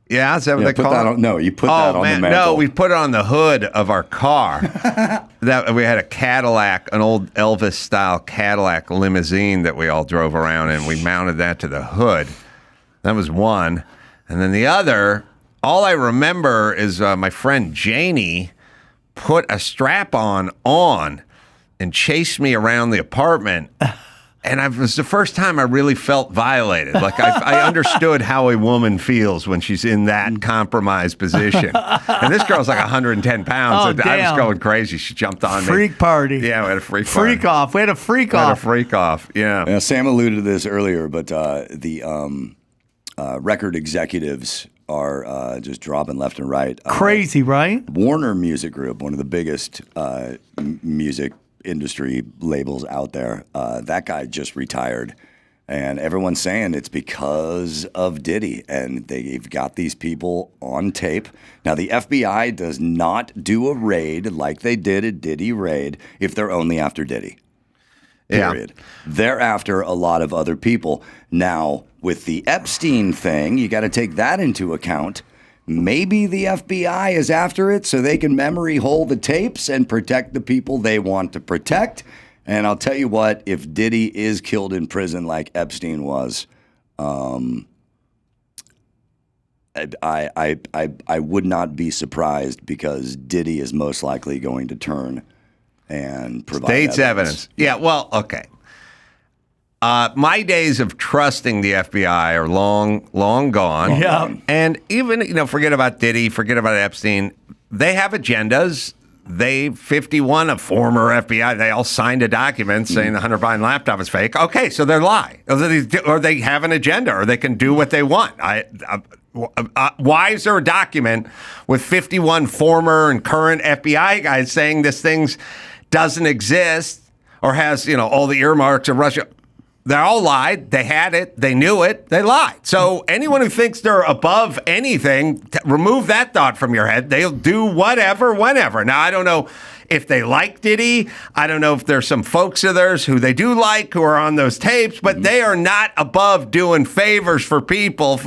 Yeah, is that what they call it? You put that on the mantle. No, we put it on the hood of our car. That we had a Cadillac, an old Elvis-style Cadillac limousine that we all drove around in. We mounted that to the hood. That was one. And then the other, all I remember is my friend Janie put a strap-on and chased me around the apartment. And it was the first time I really felt violated. Like I understood how a woman feels when she's in that compromised position. And this girl's like 110 pounds. Oh, I was damn. going crazy. She jumped on me. Freak party. Yeah, we had a freak Freak party. off. We had a freak We had a off. freak off, yeah. Yeah, Sam alluded to this earlier, but the record executives are just dropping left and right. Crazy, right? Warner Music Group, one of the biggest music industry labels out there, that guy just retired. And everyone's saying it's because of Diddy. And they've got these people on tape. Now, the FBI does not do a raid like they did a Diddy raid if they're only after Diddy. Period. Yeah. They're after a lot of other people. Now, with the Epstein thing, you got to take that into account. Maybe the FBI is after it so they can memory hold the tapes and protect the people they want to protect. And I'll tell you what, if Diddy is killed in prison like Epstein was, I would not be surprised because Diddy is most likely going to turn and provide State's evidence. Yeah, well, okay. My days of trusting the FBI are long gone. Yeah. And even, forget about Diddy, forget about Epstein. They have agendas. 51 of former FBI, they all signed a document saying the Hunter Biden laptop is fake. Okay, so they're lying. Or they have an agenda, or they can do what they want. Why is there a document with 51 former and current FBI guys saying this thing doesn't exist or has, all the earmarks of Russia? They all lied. They had it. They knew it. They lied. So anyone who thinks they're above anything, remove that thought from your head. They'll do whatever, whenever. Now, I don't know if they like Diddy. I don't know if there's some folks of theirs who they do like who are on those tapes, but they are not above doing favors for people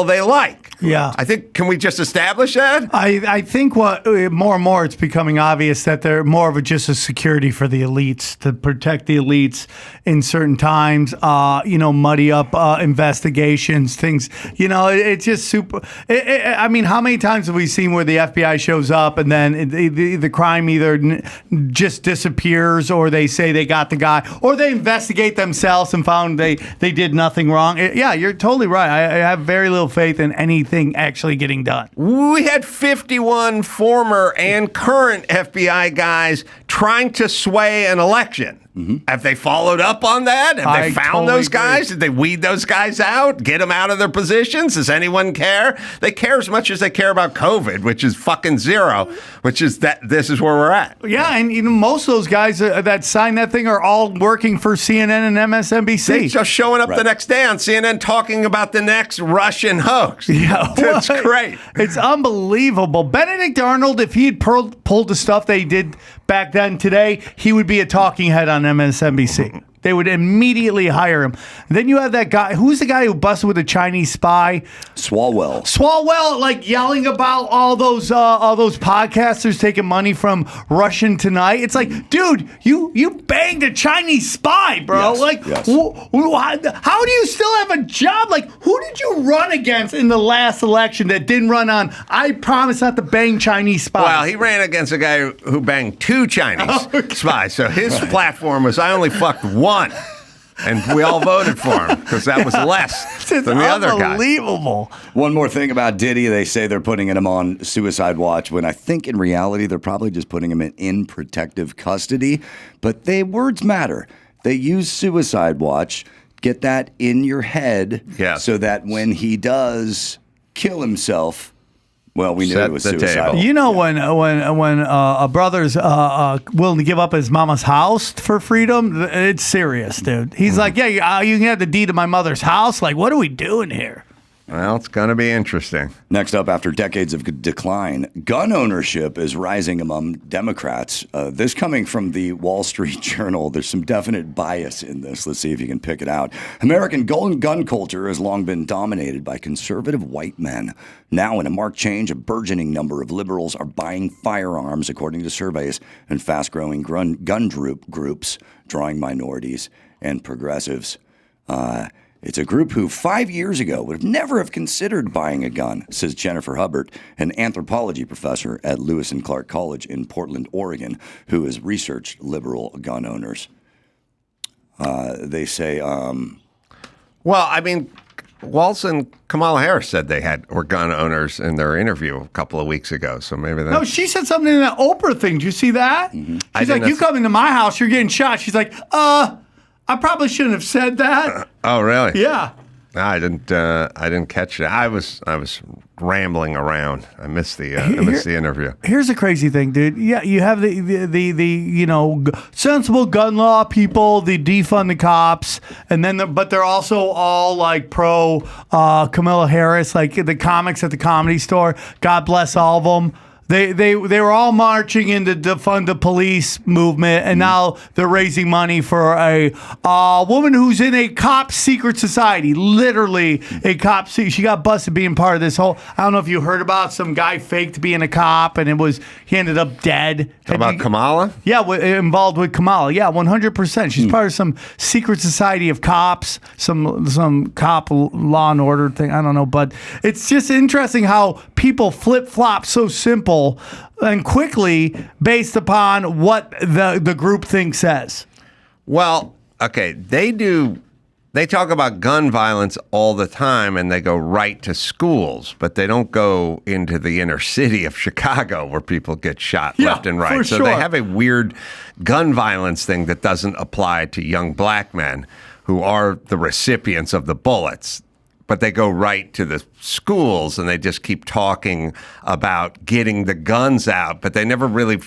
they like. Yeah. I think, can we just establish that? I think what more and more it's becoming obvious that they're more of just a security for the elites, to protect the elites in certain times, muddy up investigations, things, it's just super. I mean, how many times have we seen where the FBI shows up and then the crime either just disappears, or they say they got the guy, or they investigate themselves and found they did nothing wrong. Yeah, you're totally right. I have very little faith in anything actually getting done. We had 51 former and current FBI guys trying to sway an election. Have they followed up on that? Have they found those guys? Did they weed those guys out? Get them out of their positions? Does anyone care? They care as much as they care about COVID, which is fucking zero, which is that this is where we're at. Yeah, and most of those guys that signed that thing are all working for CNN and MSNBC. They're just showing up the next day on CNN talking about the next Russian hoax. Yeah, that's great. It's unbelievable. Benedict Arnold, if he had pulled the stuff they did back then today, he would be a talking head on MSNBC. They would immediately hire him. Then you have that guy. Who's the guy who busted with a Chinese spy? Swalwell, like yelling about all those podcasters taking money from Russian Tonight. It's like, dude, you banged a Chinese spy, bro. Yes, How do you still have a job? Like, who did you run against in the last election that didn't run on, I promise not to bang Chinese spies? Well, he ran against a guy who banged 2 Chinese spies. So his platform was, I only fucked 1. And we all voted for him because that was less than the other guy. Unbelievable. One more thing about Diddy. They say they're putting him on suicide watch when I think in reality they're probably just putting him in protective custody. But words matter. They use suicide watch. Get that in your head so that when he does kill himself, well, we knew it was suicidal. You know, when a brother's willing to give up his mama's house for freedom, it's serious, dude. He's like, yeah, you can have the deed to my mother's house. Like, what are we doing here? Well, it's going to be interesting. Next up, after decades of decline, gun ownership is rising among Democrats. This coming from the Wall Street Journal. There's some definite bias in this. Let's see if you can pick it out. American gun culture has long been dominated by conservative white men. Now, in a marked change, a burgeoning number of liberals are buying firearms, according to surveys, and fast-growing gun groups, drawing minorities and progressives. It's a group who 5 years ago would never have considered buying a gun, says Jennifer Hubbard, an anthropology professor at Lewis and Clark College in Portland, Oregon, who has researched liberal gun owners. They say, well, I mean, Walz and Kamala Harris said were gun owners in their interview a couple of weeks ago. So maybe that. No, she said something in that Oprah thing. Did you see that? Mm-hmm. She's like, you come into my house, you're getting shot. She's like, I probably shouldn't have said that. Oh, really? Yeah. No, I didn't catch it. I was rambling around. I missed the interview. Here's the crazy thing, dude. Yeah, you have the sensible gun law people, the defund the cops, and then but they're also all like pro Kamala Harris, like the comics at the Comedy Store. God bless all of them. They were all marching in the defund the police movement, and now they're raising money for a woman who's in a cop secret society, literally a cop. She got busted being part of this whole. I don't know if you heard about some guy faked being a cop, and he ended up dead. About Kamala? Yeah, involved with Kamala. Yeah, 100%. She's part of some secret society of cops, some cop law and order thing. I don't know, but it's just interesting how people flip flop so simple and quickly based upon what the groupthink says. Well, okay, they talk about gun violence all the time, and they go right to schools, but they don't go into the inner city of Chicago where people get shot left and right. So they have a weird gun violence thing that doesn't apply to young black men who are the recipients of the bullets. But they go right to the schools and they just keep talking about getting the guns out, but they never really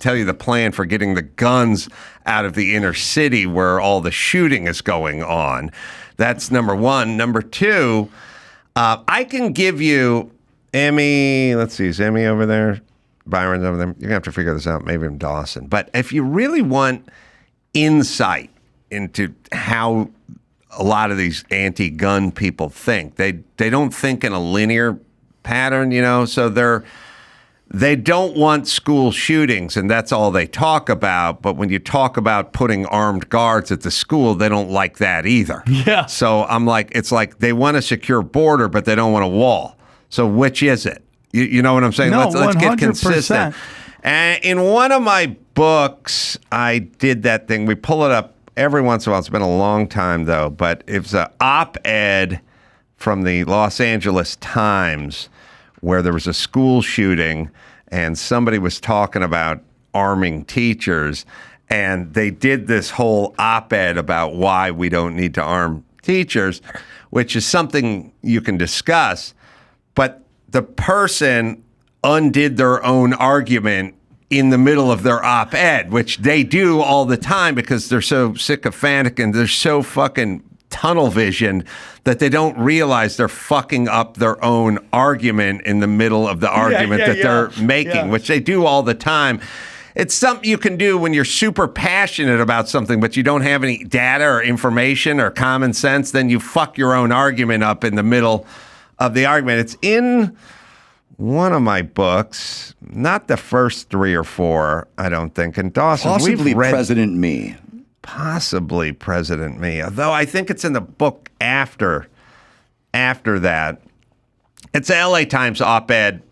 tell you the plan for getting the guns out of the inner city where all the shooting is going on. That's number one. Number two, I can give you Emmy. Let's see, is Emmy over there? Byron's over there. You're going to have to figure this out. Maybe I'm Dawson. But if you really want insight into how a lot of these anti-gun people think, they don't think in a linear pattern, so they don't want school shootings, and that's all they talk about. But when you talk about putting armed guards at the school, they don't like that either. Yeah. So I'm like, it's like they want a secure border, but they don't want a wall. So which is it? You know what I'm saying? No, let's get 100%. consistent. And in one of my books, I did that thing. We pull it up every once in a while. It's been a long time, though. But it was an op-ed from the Los Angeles Times where there was a school shooting and somebody was talking about arming teachers. And they did this whole op-ed about why we don't need to arm teachers, which is something you can discuss. But the person undid their own argument in the middle of their op-ed, which they do all the time because they're so sycophantic and they're so fucking tunnel vision that they don't realize they're fucking up their own argument in the middle of the argument they're making, which they do all the time. It's something you can do when you're super passionate about something, but you don't have any data or information or common sense, then you fuck your own argument up in the middle of the argument. It's in one of my books, not the first 3 or 4, I don't think. And Dawson, possibly we've read President Me. Possibly President Me, although I think it's in the book after that. It's a LA Times op-ed,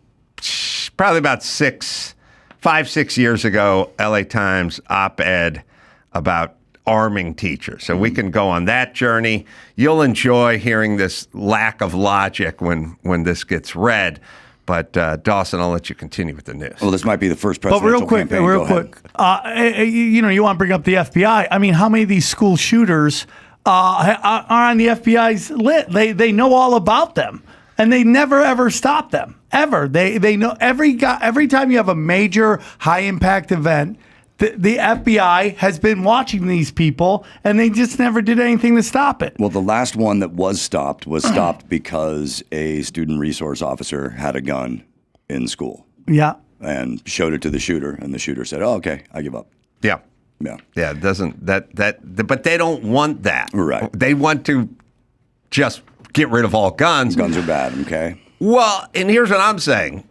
probably about 5-6 years ago, LA Times op-ed about arming teachers. So we can go on that journey. You'll enjoy hearing this lack of logic when this gets read. But Dawson, I'll let you continue with the news. Well, this might be the first presidential campaign. Real quick. You want to bring up the FBI. I mean, how many of these school shooters are on the FBI's list? They know all about them, and they never ever stop them ever. They know every time you have a major high impact event. The FBI has been watching these people, and they just never did anything to stop it. Well, the last one that was stopped because a student resource officer had a gun in school. Yeah. And showed it to the shooter, and the shooter said, "Oh, okay, I give up." Yeah. Yeah. Yeah, it doesn't but they don't want that. Right. They want to just get rid of all guns. Guns are bad, okay? Well, and here's what I'm saying.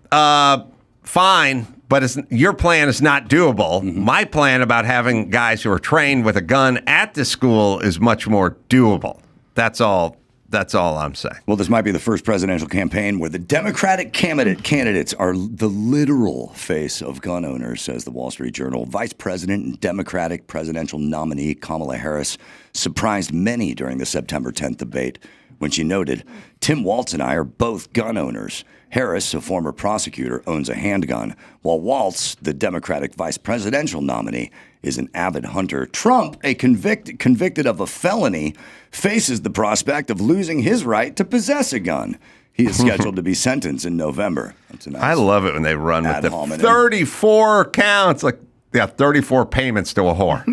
Fine. But your plan is not doable. Mm-hmm. My plan about having guys who are trained with a gun at the school is much more doable. That's all I'm saying. Well, this might be the first presidential campaign where the Democratic candidates are the literal face of gun owners, says the Wall Street Journal. Vice President and Democratic presidential nominee Kamala Harris surprised many during the September 10th debate when she noted, "Tim Waltz and I are both gun owners. Harris, a former prosecutor, owns a handgun, while Waltz, the Democratic vice presidential nominee, is an avid hunter. Trump, a convicted of a felony, faces the prospect of losing his right to possess a gun. He is scheduled to be sentenced in November." That's a nice I love it when they run with the hominem. 34 counts, 34 payments to a whore.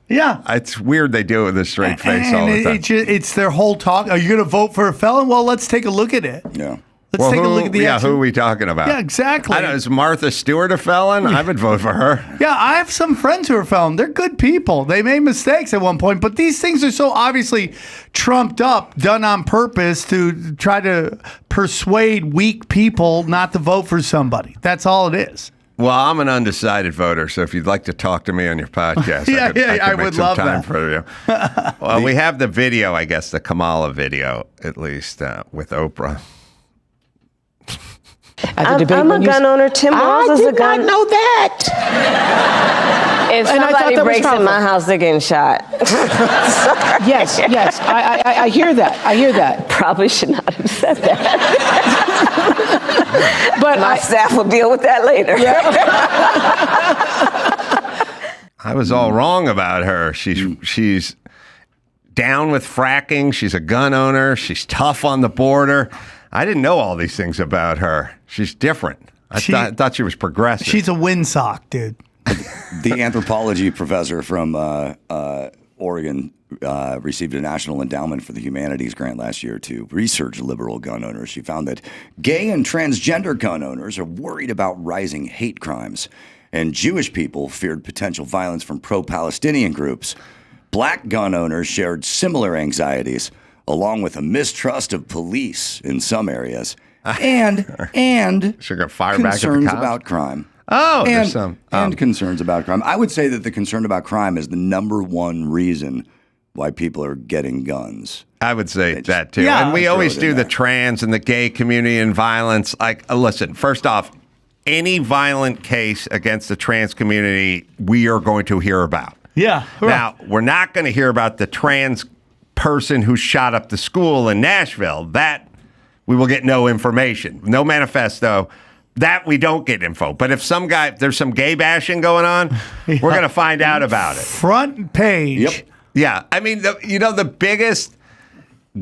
Yeah. It's weird they do it with a straight face all the time. It's their whole talk. Are you going to vote for a felon? Well, let's take a look at it. Yeah. Let's take a look at the action. Who are we talking about? Yeah, exactly. I don't know, is Martha Stewart a felon? I would vote for her. Yeah, I have some friends who are felons. They're good people. They made mistakes at one point, but these things are so obviously trumped up, done on purpose to try to persuade weak people not to vote for somebody. That's all it is. Well, I'm an undecided voter, so if you'd like to talk to me on your podcast, I could would make some love time that. for you. Well, we have the video, I guess, the Kamala video, at least, with Oprah. I'm a gun owner. Tim Walz is a gun. I did not know that. If And I thought somebody that was breaks in my powerful. house, they're getting shot. Yes. I hear that. Probably should not have said that. But My staff will deal with that later. I was all wrong about her. She's down with fracking. She's a gun owner. She's tough on the border. I didn't know all these things about her. She's different. I thought she was progressive. She's a windsock, dude. The anthropology professor from Oregon received a National Endowment for the Humanities grant last year to research liberal gun owners. She found that gay and transgender gun owners are worried about rising hate crimes, and Jewish people feared potential violence from pro-Palestinian groups. Black gun owners shared similar anxieties, along with a mistrust of police in some areas, and So you're gonna fire back at the concerns cops? about crime. Oh, And, there's some. and concerns about crime. I would say that the concern about crime is the number one reason why people are getting guns. I would say that too. Yeah. And we Throw always it in do the there. trans and the gay community and violence. Like, listen, first off, any violent case against the trans community, we are going to hear about. Yeah. Now, we're not going to hear about the trans person who shot up the school in Nashville. That we will get no information, no manifesto. That we don't get info. But if there's some gay bashing going on, we're going to find out about it. Front page. Yep. Yeah. I mean, the biggest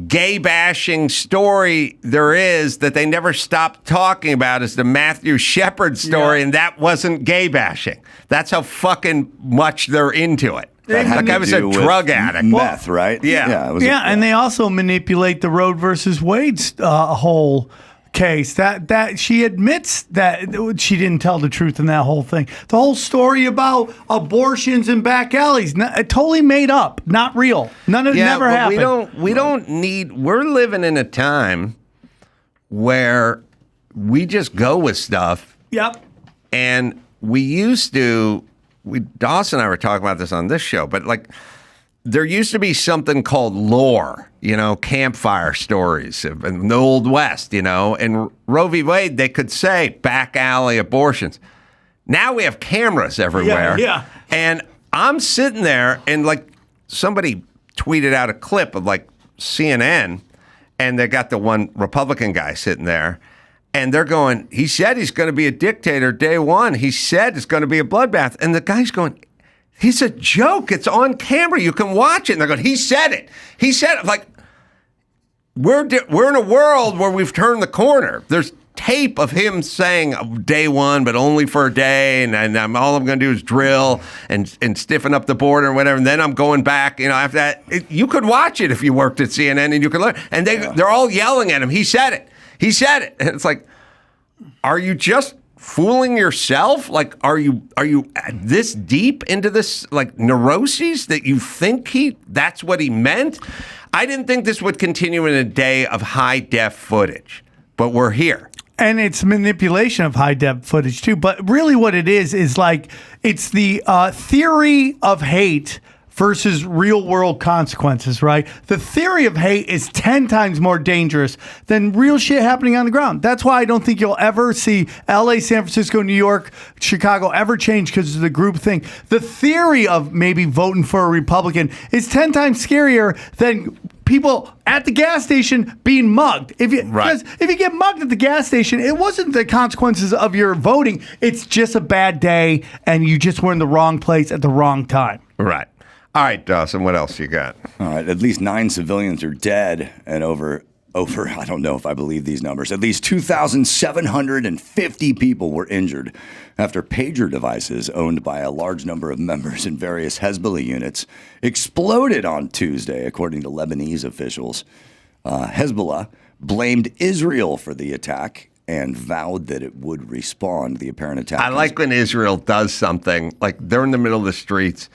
gay bashing story there is that they never stopped talking about is the Matthew Shepard story, and that wasn't gay bashing. That's how fucking much they're into it. That had That guy to was a do with drug addict. Meth, right? Yeah. it was And they also manipulate the Roe versus Wade's whole case. That she admits that she didn't tell the truth in that whole thing. The whole story about abortions in back alleys, totally made up, not real. None of it never but happened. we don't need. We're living in a time where we just go with stuff. Yep. And we used to, Dawson and I were talking about this on this show, but like there used to be something called lore, campfire stories in the Old West, and Roe v. Wade, they could say back alley abortions. Now we have cameras everywhere. Yeah. And I'm sitting there and like somebody tweeted out a clip of like CNN and they got the one Republican guy sitting there. And they're going, he said he's going to be a dictator day one. He said it's going to be a bloodbath. And the guy's going, he's a joke. It's on camera. You can watch it. And they're going, he said it. He said it. Like, we're in a world where we've turned the corner. There's tape of him saying day one, but only for a day. And all I'm going to do is drill and stiffen up the border and whatever. And then I'm going back, after that. You could watch it if you worked at CNN and you could learn. And they're all yelling at him. He said it. He said it. And it's like, are you just fooling yourself? Like, are you this deep into this like neuroses that you think that's what he meant? I didn't think this would continue in a day of high def footage, but we're here. And it's manipulation of high def footage too. But really what it is like, it's the theory of hate versus real world consequences, right? The theory of hate is 10 times more dangerous than real shit happening on the ground. That's why I don't think you'll ever see LA, San Francisco, New York, Chicago ever change because of the group thing. The theory of maybe voting for a Republican is 10 times scarier than people at the gas station being mugged. Because if you get mugged at the gas station, it wasn't the consequences of your voting. It's just a bad day and you just were in the wrong place at the wrong time. Right. All right, Dawson, what else you got? All right, at least 9 civilians are dead, and over, I don't know if I believe these numbers, at least 2,750 people were injured after pager devices owned by a large number of members in various Hezbollah units exploded on Tuesday, according to Lebanese officials. Hezbollah blamed Israel for the attack and vowed that it would respond. The apparent attack. I like when Israel does something, like they're in the middle of the streets,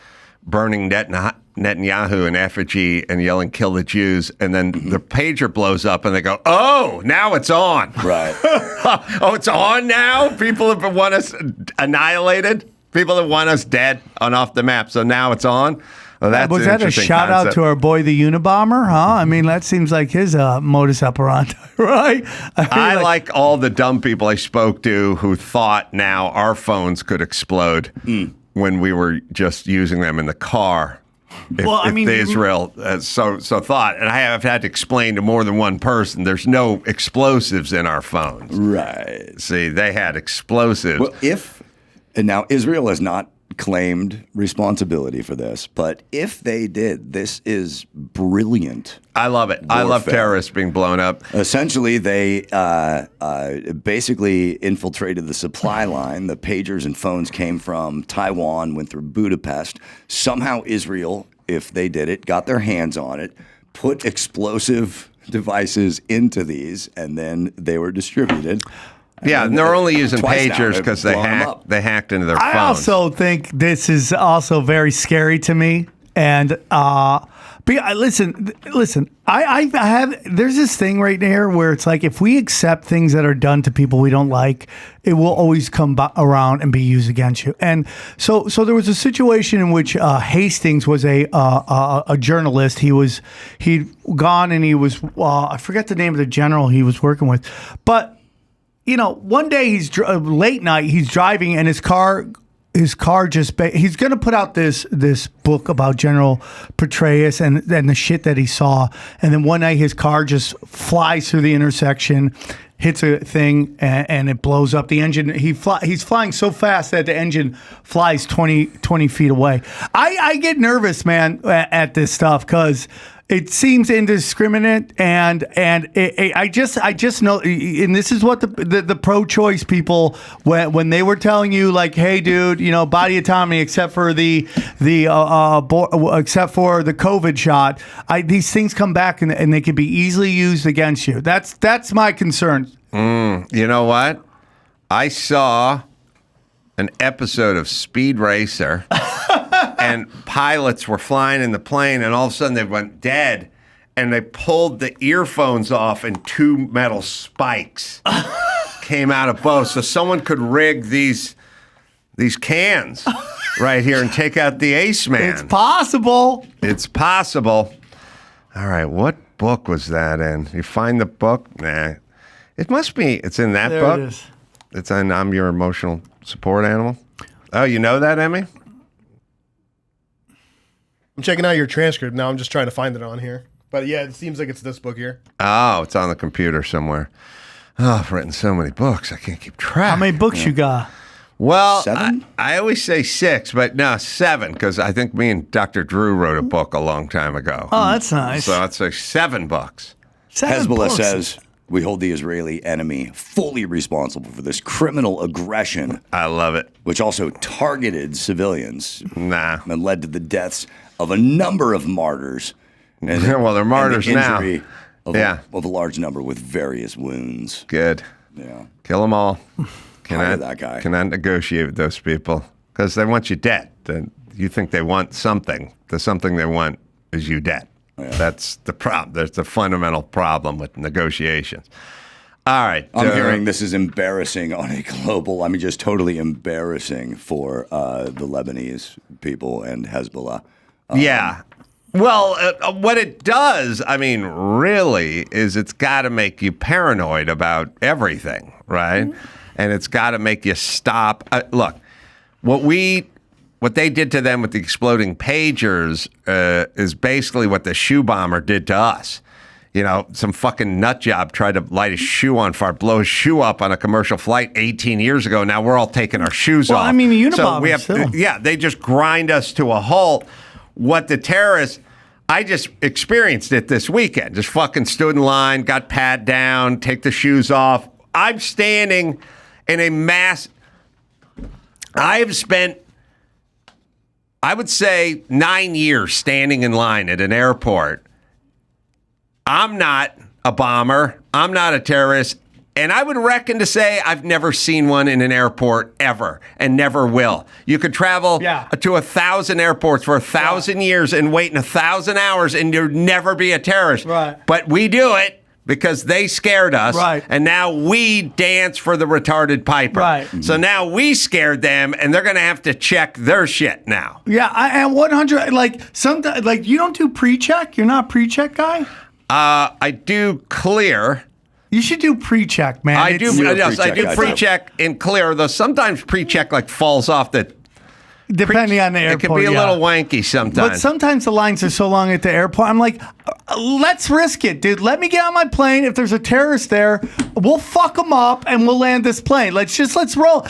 burning Netanyahu in effigy and yelling, kill the Jews. And then the pager blows up and they go, oh, now it's on. Right. Oh, it's on now? People that want us annihilated? People that want us dead and off the map. So now it's on? Well, that's Was that a shout out to our boy, the Unabomber? Huh? I mean, that seems like his modus operandi, right? I like all the dumb people I spoke to who thought now our phones could explode. When we were just using them in the car. Israel so thought, and I have had to explain to more than one person, there's no explosives in our phones. Right. See, they had explosives. Well, and now Israel has not claimed responsibility for this, but if they did, this is brilliant. I love it. Warfare. I love terrorists being blown up. Essentially, they basically infiltrated the supply line. The pagers and phones came from Taiwan, went through Budapest. Somehow Israel if they did it, got their hands on it, put explosive devices into these, and then they were distributed. Yeah, and they're only using Twice now, pagers they've because blown 'em up. they hacked into their phones. I also think this is also very scary to me. And listen. I have. There's this thing right there where it's like if we accept things that are done to people we don't like, it will always come around and be used against you. And so there was a situation in which Hastings was a journalist. He'd gone and he was I forget the name of the general he was working with, but one day he's late night. He's driving and his car just he's going to put out this book about General Petraeus and the shit that he saw, and then one night his car just flies through the intersection, hits a thing, and it blows up the engine. He's flying so fast that the engine flies 20 feet away. I get nervous, man, at this stuff because it seems indiscriminate, and I just know, and this is what the pro-choice people, when they were telling you like, hey, dude, body autonomy except for the COVID shot, these things come back and they can be easily used against you. That's my concern. You know what? I saw an episode of Speed Racer. And pilots were flying in the plane, and all of a sudden they went dead, and they pulled the earphones off, and two metal spikes came out of both. So someone could rig these cans right here and take out the ace man. It's possible. It's possible. All right, what book was that in? You find the book? Nah. It must be. It's in that book? It is. It's in I'm Your Emotional Support Animal? Oh, you know that, Emmy? I'm checking out your transcript now. I'm just trying to find it on here. But yeah, it seems like it's this book here. Oh, it's on the computer somewhere. Oh, I've written so many books, I can't keep track. How many books you got? Well, 7? I always say 6, but no, 7, because I think me and Dr. Drew wrote a book a long time ago. Oh, that's nice. So I'd say 7 books. 7 Hezbollah books. says we hold the Israeli enemy fully responsible for this criminal aggression, I love it. which also targeted civilians Nah. and led to the deaths of a number of martyrs. And, Well, they're martyrs and the now. injury Of, Yeah. of a large number with various wounds. Good. Yeah. Kill them all. Hire that guy. Cannot negotiate with those people because they want you dead. Then you think they want something. The something they want is you dead. Yeah. That's the problem. There's the fundamental problem with negotiations. All right. I'm hearing this is embarrassing on a global, just totally embarrassing for the Lebanese people and Hezbollah. Yeah. Well, what it does, really, is it's got to make you paranoid about everything, right? Mm-hmm. And it's got to make you stop. Look, what they did to them with the exploding pagers is basically what the shoe bomber did to us. You know, some fucking nut job tried to light a shoe on fire, blow a shoe up on a commercial flight 18 years ago. Now we're all taking our shoes off. The Unabomber So they just grind us to a halt. What the terrorists, I just experienced it this weekend. Just fucking stood in line, got pat down, take the shoes off. I'm standing in a mass. I have spent, I would say, 9 years standing in line at an airport. I'm not a bomber. I'm not a terrorist. And I would reckon to say I've never seen one in an airport ever and never will. You could travel to 1,000 airports for 1,000 years and wait in 1,000 hours and you'd never be a terrorist. Right. But we do it because they scared us. Right. And now we dance for the retarded piper. Right. So now we scared them and they're going to have to check their shit now. Yeah, and 100, sometimes, you don't do pre-check? You're not a pre-check guy? I do clear. You should do pre-check, man. I do pre-check and clear, though sometimes pre-check falls off the... Depending on the airport, it can be a little wanky sometimes. But sometimes the lines are so long at the airport. I'm like, let's risk it, dude. Let me get on my plane. If there's a terrorist there, we'll fuck them up and we'll land this plane. Let's roll.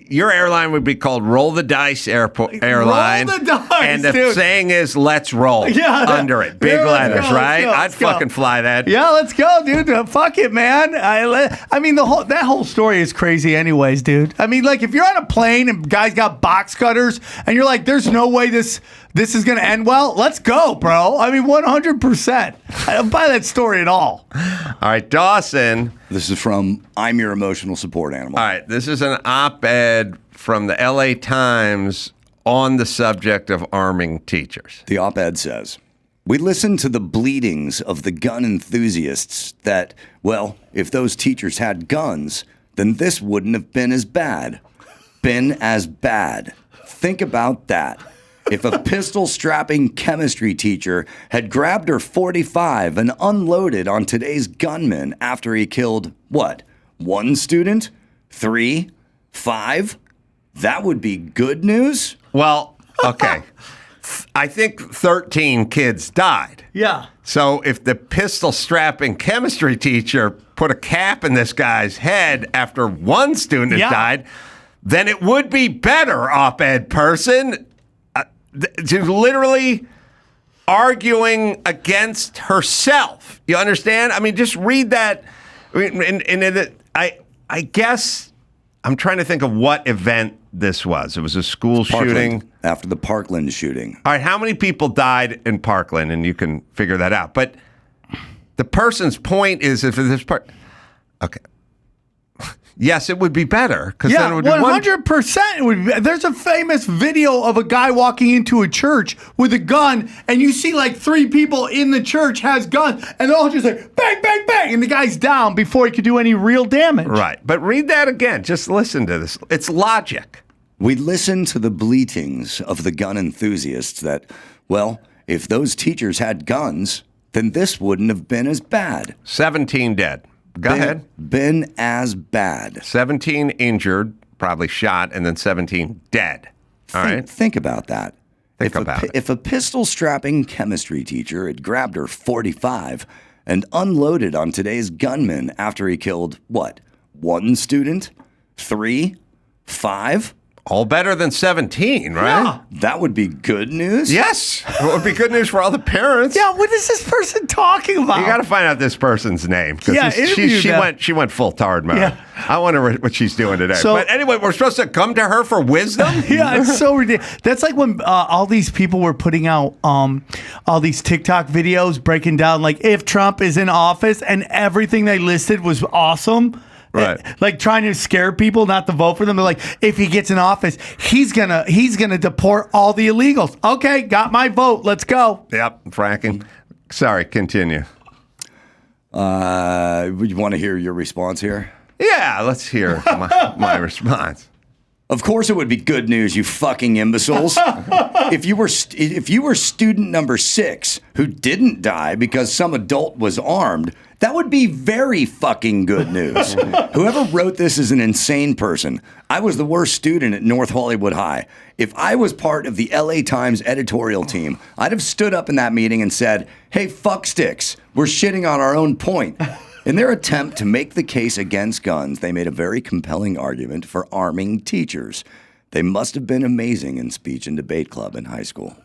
your airline would be called Roll the Dice Airline. Roll the dice, and the dude. saying is, let's roll under it. Big letters, right? I'd fucking fly that. Yeah, let's go, dude. Fuck it, man. I mean, that whole story is crazy anyways, dude. I mean, like, if you're on a plane and guys got box cutters and you're like, there's no way this is going to end well, let's go, bro. I mean, 100%. I don't buy that story at all. All right, Dawson. This is from I'm Your Emotional Support Animal. All right, this is an op-ed from the LA Times on the subject of arming teachers. The op-ed says, we listen to the bleatings of the gun enthusiasts that, well, if those teachers had guns, then this wouldn't have been as bad. Been as bad. Think about that. If a pistol-strapping chemistry teacher had grabbed her .45 and unloaded on today's gunman after he killed, what, 1 student? 3? 5? That would be good news? Well, okay. I think 13 kids died. Yeah. So if the pistol-strapping chemistry teacher put a cap in this guy's head after 1 student has died, then it would be better, op-ed person. Literally arguing against herself. You understand? I mean, just read that. I guess I'm trying to think of what event this was. It was a school shooting. After the Parkland shooting. All right, how many people died in Parkland? And you can figure that out. But the person's point is if this part. Okay. Yes, it would be better. Yeah, then it would be 100%. It would be, there's a famous video of a guy walking into a church with a gun, and you see like 3 people in the church has guns, and they're all just like, bang, bang, bang, and the guy's down before he could do any real damage. Right. But read that again. Just listen to this. It's logic. We listen to the bleatings of the gun enthusiasts that, well, if those teachers had guns, then this wouldn't have been as bad. 17 dead. Go ahead. Been as bad. 17 injured, probably shot, and then 17 dead. All right. Think about that. Think about it. If a pistol-strapping chemistry teacher had grabbed her .45 and unloaded on today's gunman after he killed, what, 1 student? 3? 5? All better than 17, right? Yeah. That would be good news? Yes. It would be good news for all the parents. Yeah, what is this person talking about? You got to find out this person's name. Yeah, she went full tard mode. Yeah. I wonder what she's doing today. So- but anyway, we're supposed to come to her for wisdom? Yeah, it's so ridiculous. That's like when all these people were putting out all these TikTok videos breaking down, like, if Trump is in office, and everything they listed was awesome. Right. Like trying to scare people not to vote for them. They're like, if he gets in office, he's gonna deport all the illegals. Okay, got my vote. Let's go. Yep, fracking. Sorry, continue. Would you want to hear your response here? Yeah, let's hear my response. Of course it would be good news, you fucking imbeciles. If you were student number 6 who didn't die because some adult was armed, that would be very fucking good news. Whoever wrote this is an insane person. I was the worst student at North Hollywood High. If I was part of the LA Times editorial team, I'd have stood up in that meeting and said, hey, fucksticks, we're shitting on our own point. In their attempt to make the case against guns, they made a very compelling argument for arming teachers. They must have been amazing in speech and debate club in high school.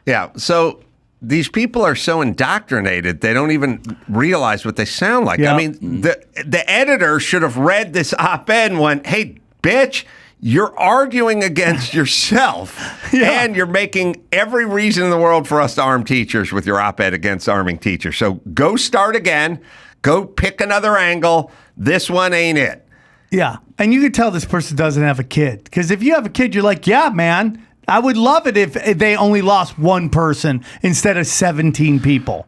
Yeah, so these people are so indoctrinated, they don't even realize what they sound like. Yeah. I mean, the editor should have read this op-ed and went, hey, bitch, you're arguing against yourself, and you're making every reason in the world for us to arm teachers with your op-ed against arming teachers. So go start again. Go pick another angle. This one ain't it. Yeah. And you can tell this person doesn't have a kid. Because if you have a kid, you're like, yeah, man, I would love it if they only lost 1 person instead of 17 people.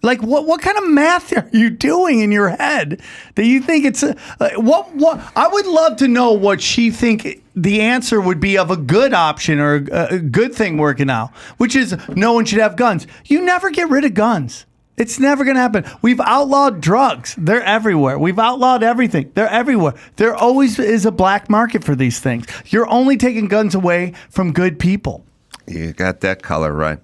Like, what kind of math are you doing in your head that you think it's what? I would love to know what she think the answer would be of a good option or a good thing working out, which is no one should have guns. You never get rid of guns. It's never going to happen. We've outlawed drugs. They're everywhere. We've outlawed everything. They're everywhere. There always is a black market for these things. You're only taking guns away from good people. You got that color right.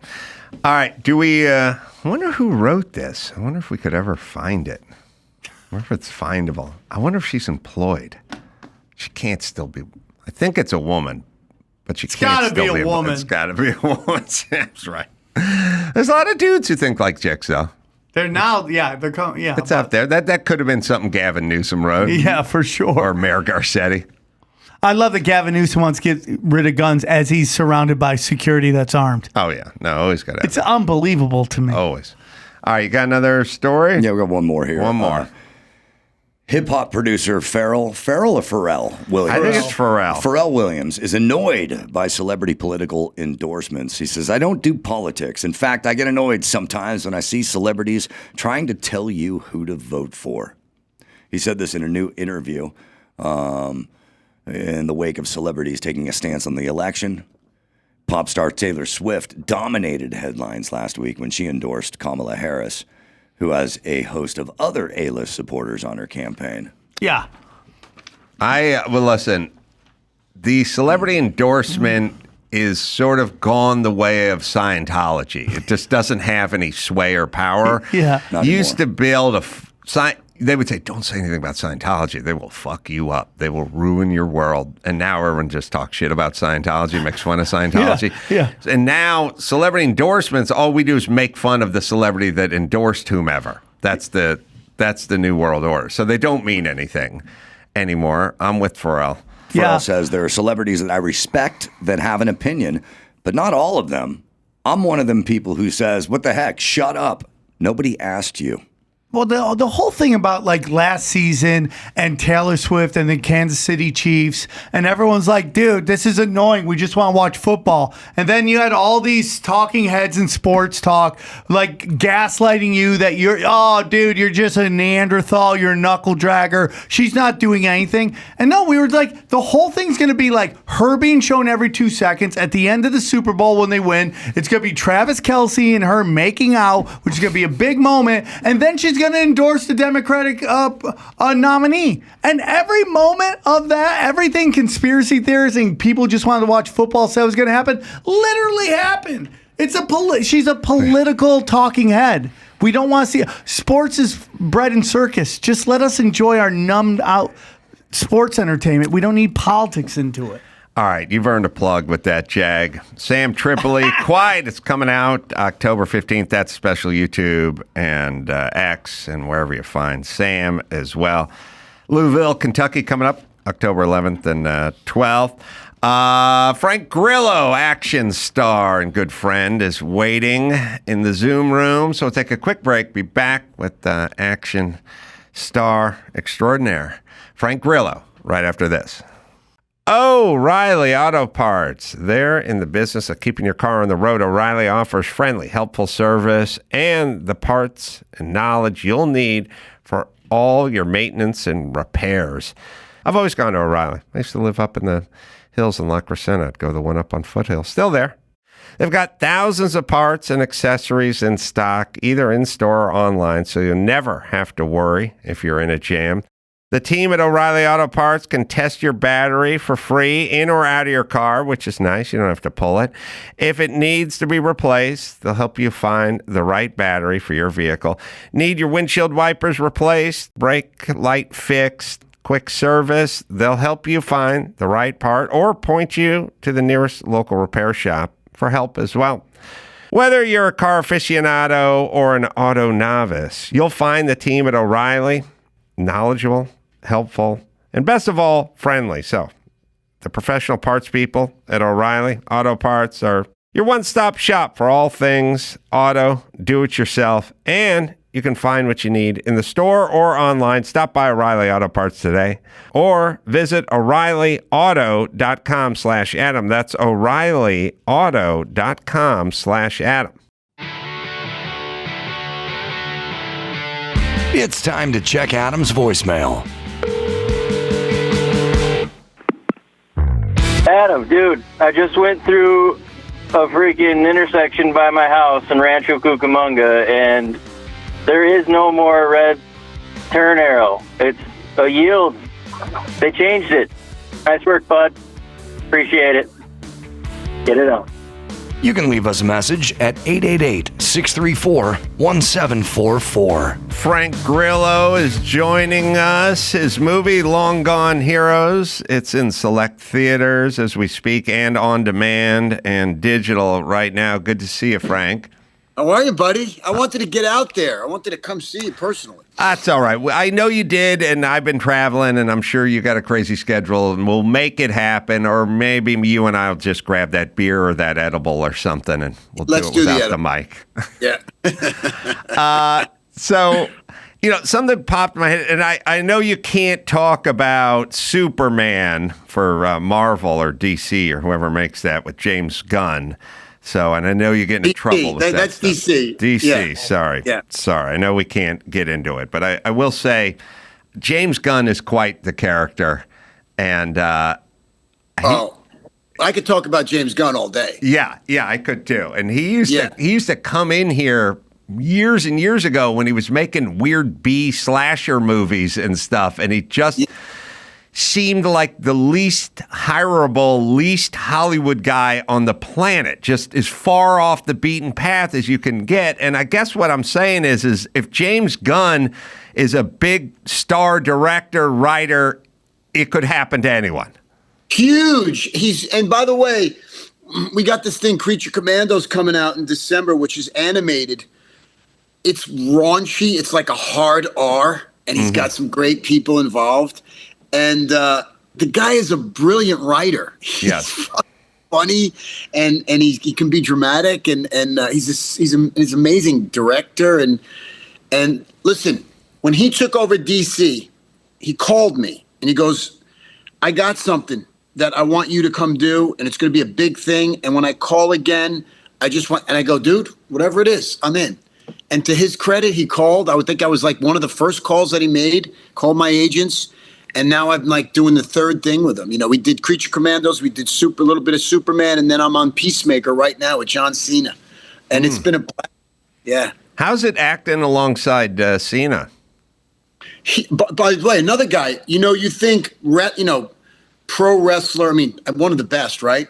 All right. Do we, I wonder who wrote this. I wonder if we could ever find it. I wonder if it's findable. I wonder if she's employed. She can't still be. I think it's a woman, but she can't gotta still be a woman. It's got to be a woman. Sam's right. There's a lot of dudes who think like chicks, though. They're now, they're coming, It's out there. That could have been something Gavin Newsom wrote. Yeah, for sure. Or Mayor Garcetti. I love that Gavin Newsom wants to get rid of guns as he's surrounded by security that's armed. Oh, yeah. No, always got to have It's unbelievable to me. Always. All right, you got another story? Yeah, we got one more here. One more. Hip-hop producer Pharrell or Pharell Williams? I think it's Pharrell. Pharrell Williams is annoyed by celebrity political endorsements. He says, I don't do politics. In fact, I get annoyed sometimes when I see celebrities trying to tell you who to vote for. He said this in a new interview in the wake of celebrities taking a stance on the election. Pop star Taylor Swift dominated headlines last week when she endorsed Kamala Harris, who has a host of other A-list supporters on her campaign. Yeah. Well, listen, the celebrity endorsement is sort of gone the way of Scientology. It just doesn't have any sway or power. Yeah. Not Used to anymore. be able to they would say, don't say anything about Scientology. They will fuck you up. They will ruin your world. And now everyone just talks shit about Scientology, makes fun of Scientology. Yeah. And now celebrity endorsements, all we do is make fun of the celebrity that endorsed whomever. That's the new world order. So they don't mean anything anymore. I'm with Pharrell. Pharrell says there are celebrities that I respect that have an opinion, but not all of them. I'm one of them people who says, what the heck, shut up. Nobody asked you. Well, the whole thing about like last season and Taylor Swift and the Kansas City Chiefs, and everyone's like, dude, this is annoying. We just want to watch football. And then you had all these talking heads in sports talk, like gaslighting you that you're just a Neanderthal, you're a knuckle dragger. She's not doing anything. And no, we were like, the whole thing's going to be like her being shown every 2 seconds at the end of the Super Bowl when they win. It's going to be Travis Kelce and her making out, which is going to be a big moment. And then she's going to endorse the Democratic nominee. And every moment of that, everything conspiracy theorists and people just wanted to watch football said was going to happen, literally happened. She's a political talking head. We don't want to see sports is bread and circus. Just let us enjoy our numbed out sports entertainment. We don't need politics into it. All right, you've earned a plug with that, Jag. Sam Tripoli, Quiet. It's coming out October 15th. That's special YouTube and X and wherever you find Sam as well. Louisville, Kentucky coming up October 11th and 12th. Frank Grillo, action star and good friend, is waiting in the Zoom room. So we'll take a quick break. Be back with action star extraordinaire Frank Grillo right after this. O'Reilly Auto Parts. They're in the business of keeping your car on the road. O'Reilly offers friendly, helpful service and the parts and knowledge you'll need for all your maintenance and repairs. I've always gone to O'Reilly. I used to live up in the hills in La Crescenta. I'd go to the one up on Foothill. Still there. They've got thousands of parts and accessories in stock, either in-store or online, so you'll never have to worry if you're in a jam. The team at O'Reilly Auto Parts can test your battery for free in or out of your car, which is nice. You don't have to pull it. If it needs to be replaced, they'll help you find the right battery for your vehicle. Need your windshield wipers replaced, brake light fixed, quick service, they'll help you find the right part or point you to the nearest local repair shop for help as well. Whether you're a car aficionado or an auto novice, you'll find the team at O'Reilly knowledgeable, helpful, and best of all, friendly. So the professional parts people at O'Reilly Auto Parts are your one-stop shop for all things auto, do-it-yourself, and you can find what you need in the store or online. Stop by O'Reilly Auto Parts today or visit O'ReillyAuto.com/Adam. That's O'ReillyAuto.com/Adam. It's time to check Adam's voicemail. Adam, dude, I just went through a freaking intersection by my house in Rancho Cucamonga, and there is no more red turn arrow. It's a yield. They changed it. Nice work, bud. Appreciate it. Get it out. You can leave us a message at 888-634-1744. Frank Grillo is joining us. His movie, Long Gone Heroes, it's in select theaters as we speak and on demand and digital right now. Good to see you, Frank. How are you, buddy? I wanted to get out there. I wanted to come see you personally. That's all right. I know you did, and I've been traveling, and I'm sure you got a crazy schedule, and we'll make it happen, or maybe you and I will just grab that beer or that edible or something, and we'll do it without the mic. Yeah. So, something popped in my head, and I know you can't talk about Superman for Marvel or DC or whoever makes that with James Gunn. So, and I know you're getting in trouble with that. That's stuff. DC. DC, yeah. Sorry. Yeah. Sorry. I know we can't get into it, but I will say James Gunn is quite the character. And I could talk about James Gunn all day. Yeah, I could too. And he used to come in here years and years ago when he was making weird B slasher movies and stuff, and he just seemed like the least hireable, least Hollywood guy on the planet, just as far off the beaten path as you can get. And I guess what I'm saying is if James Gunn is a big star director, writer, it could happen to anyone. Huge. And by the way, we got this thing, Creature Commandos, coming out in December, which is animated. It's raunchy. It's like a hard R, and he's got some great people involved. And the guy is a brilliant writer. He's funny, and he can be dramatic, and he's an amazing director. And listen, when he took over DC, he called me and he goes, "I got something that I want you to come do, and it's going to be a big thing. And when I call again, I go, dude, whatever it is, I'm in." And to his credit, he called. I would think I was like one of the first calls that he made. Called my agents. And now I'm like doing the third thing with him. We did Creature Commandos, we did a little bit of Superman, and then I'm on Peacemaker right now with John Cena. And it's been yeah. How's it acting alongside Cena? By the way, another guy, you think, pro wrestler, one of the best, right?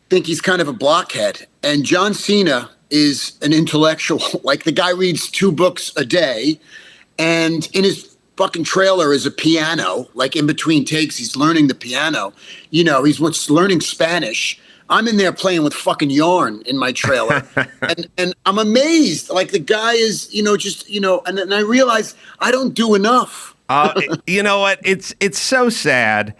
Think he's kind of a blockhead. And John Cena is an intellectual. Like, the guy reads 2 books a day, and in his fucking trailer is a piano. Like, in between takes, he's learning the piano. He's learning Spanish. I'm in there playing with fucking yarn in my trailer, and I'm amazed. Like, the guy is, and I realize I don't do enough. You know what? It's so sad,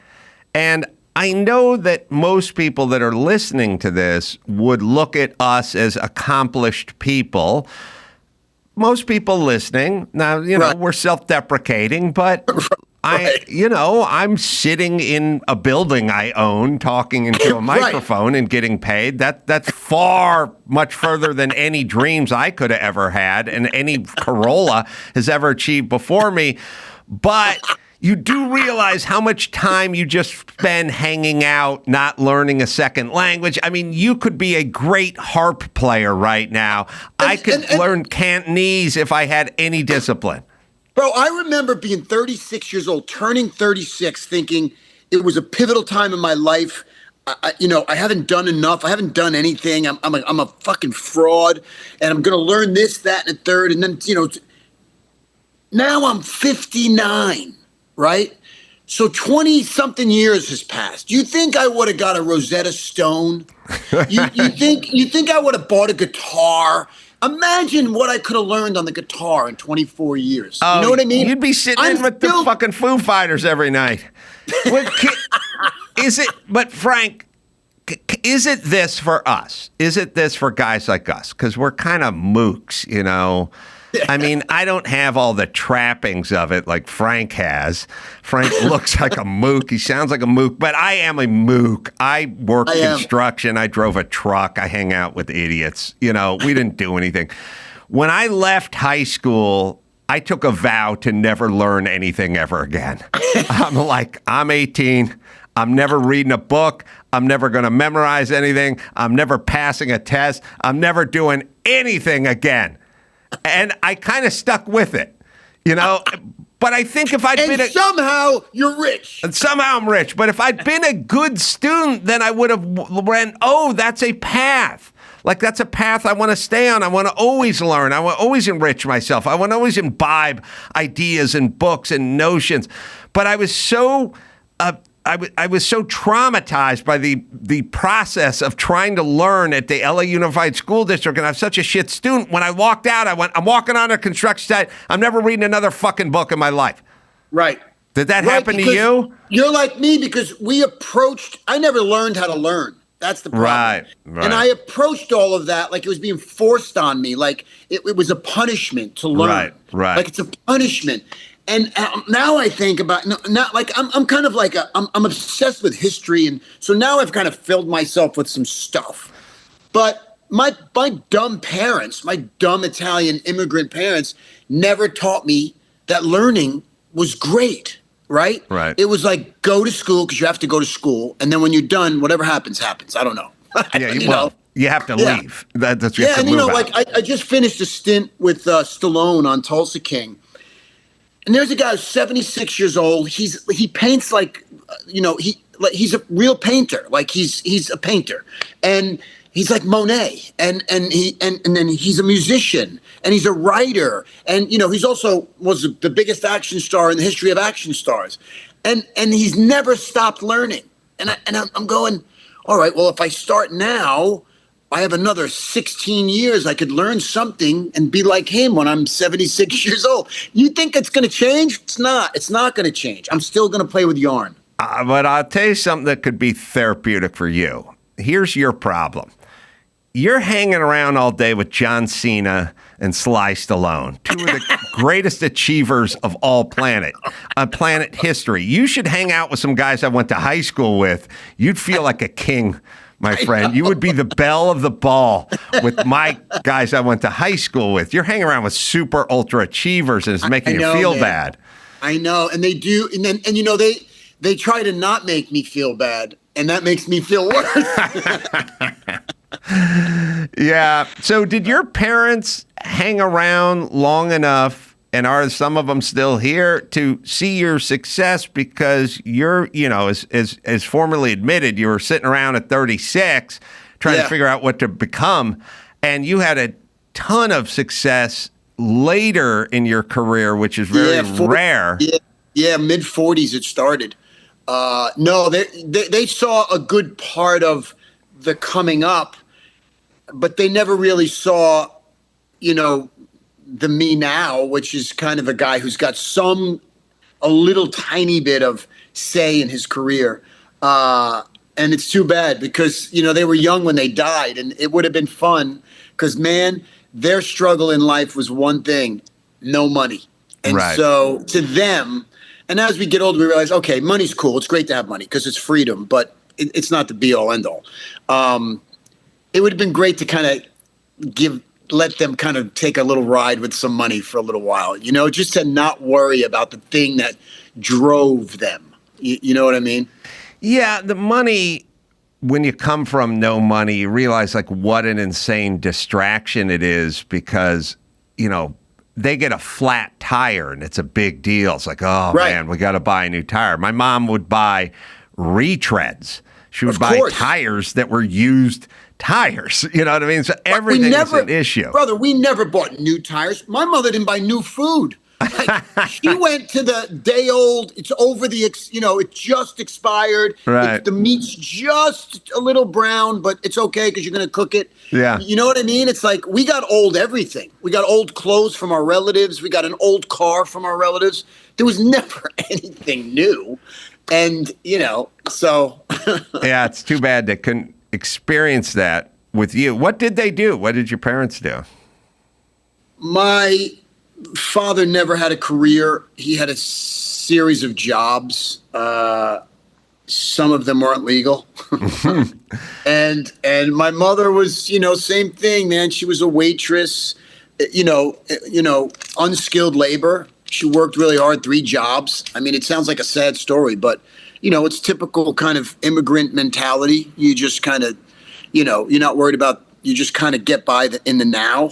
and I know that most people that are listening to this would look at us as accomplished people. Most people listening now, we're self-deprecating, but I'm sitting in a building I own, talking into a microphone and getting paid. That's much further than any dreams I could have ever had, and any Carolla has ever achieved before me. But you do realize how much time you just spend hanging out, not learning a second language. You could be a great harp player right now. I could learn Cantonese if I had any discipline. Bro, I remember being 36 years old, turning 36, thinking it was a pivotal time in my life. I haven't done enough. I haven't done anything. I'm a fucking fraud, and I'm going to learn this, that, and a third. And then, now I'm 59. Right? So 20-something years has passed. You think I would have got a Rosetta Stone? You think I would have bought a guitar? Imagine what I could have learned on the guitar in 24 years. You know what I mean? You'd be sitting in with the fucking Foo Fighters every night. But Frank, is it this for us? Is it this for guys like us? Because we're kind of mooks, I don't have all the trappings of it like Frank has. Frank looks like a mook. He sounds like a mook, but I am a mook. I work construction. I drove a truck. I hang out with idiots. We didn't do anything. When I left high school, I took a vow to never learn anything ever again. I'm 18. I'm never reading a book. I'm never going to memorize anything. I'm never passing a test. I'm never doing anything again. And I kind of stuck with it, But I think if I'd been somehow you're rich. And somehow I'm rich. But if I'd been a good student, then I would have went, oh, that's a path. Like, that's a path I want to stay on. I want to always learn. I want to always enrich myself. I want to always imbibe ideas and books and notions. But I was so I was so traumatized by the process of trying to learn at the LA Unified School District, and I'm such a shit student. When I walked out, I'm walking on a construction site. I'm never reading another fucking book in my life. Right. Did that happen to you? You're like me because I never learned how to learn. That's the problem. Right. And I approached all of that like it was being forced on me, like it was a punishment to learn. Right. Like it's a punishment. And now I think about not like I'm kind of like I'm obsessed with history, and so now I've kind of filled myself with some stuff. But my dumb parents, my dumb Italian immigrant parents, never taught me that learning was great. Right? Right. It was like go to school because you have to go to school, and then when you're done, whatever happens, happens. I don't know. Yeah, you have to leave. That's you have to and move out. like I just finished a stint with Stallone on Tulsa King. And there's a guy who's 76 years old. He paints like, he's a real painter. Like he's a painter, and he's like Monet. And then he's a musician, and he's a writer, and he's also was the biggest action star in the history of action stars, and he's never stopped learning. And I'm going, all right. Well, if I start now, I have another 16 years. I could learn something and be like him when I'm 76 years old. You think it's going to change? It's not. It's not going to change. I'm still going to play with yarn. But I'll tell you something that could be therapeutic for you. Here's your problem. You're hanging around all day with John Cena and Sly Stallone, two of the greatest achievers of all planet history. You should hang out with some guys I went to high school with. You'd feel like a king, my friend. You would be the belle of the ball with my guys I went to high school with. You're hanging around with super ultra achievers, and it's making you feel bad. I know, and they do, and they try to not make me feel bad, and that makes me feel worse. Yeah. So did your parents hang around long enough, and are some of them still here, to see your success? Because you're, as formerly admitted, you were sitting around at 36 trying to figure out what to become, and you had a ton of success later in your career, which is very rare. Yeah, mid-40s it started. No, they saw a good part of the coming up, but they never really saw, the me now, which is kind of a guy who's got a little tiny bit of say in his career. And it's too bad because, they were young when they died, and it would have been fun because, man, their struggle in life was one thing: no money. And so to them, and as we get older, we realize, okay, money's cool. It's great to have money because it's freedom, but it's not the be all end all. It would have been great to kind of let them kind of take a little ride with some money for a little while, just to not worry about the thing that drove them. You know what I mean? Yeah, the money, when you come from no money, you realize like what an insane distraction it is because, they get a flat tire and it's a big deal. It's like, oh man, we got to buy a new tire. My mom would buy retreads. She would buy tires that were used tires. You know what I mean? So everything is an issue. Brother, we never bought new tires. My mother didn't buy new food. She went to the day old, it's over it just expired. Right. The meat's just a little brown, but it's okay because you're going to cook it. Yeah. You know what I mean? It's like we got old everything. We got old clothes from our relatives. We got an old car from our relatives. There was never anything new. And, so. Yeah, it's too bad they couldn't experience that with you. What did they do? What did your parents do? My father never had a career. He had a series of jobs. Some of them weren't legal. and my mother was, same thing, man. She was a waitress, unskilled labor. She worked really hard, 3 jobs. I mean, it sounds like a sad story, but, it's typical kind of immigrant mentality. You just kind of, you're not worried about, you just kind of get by in the now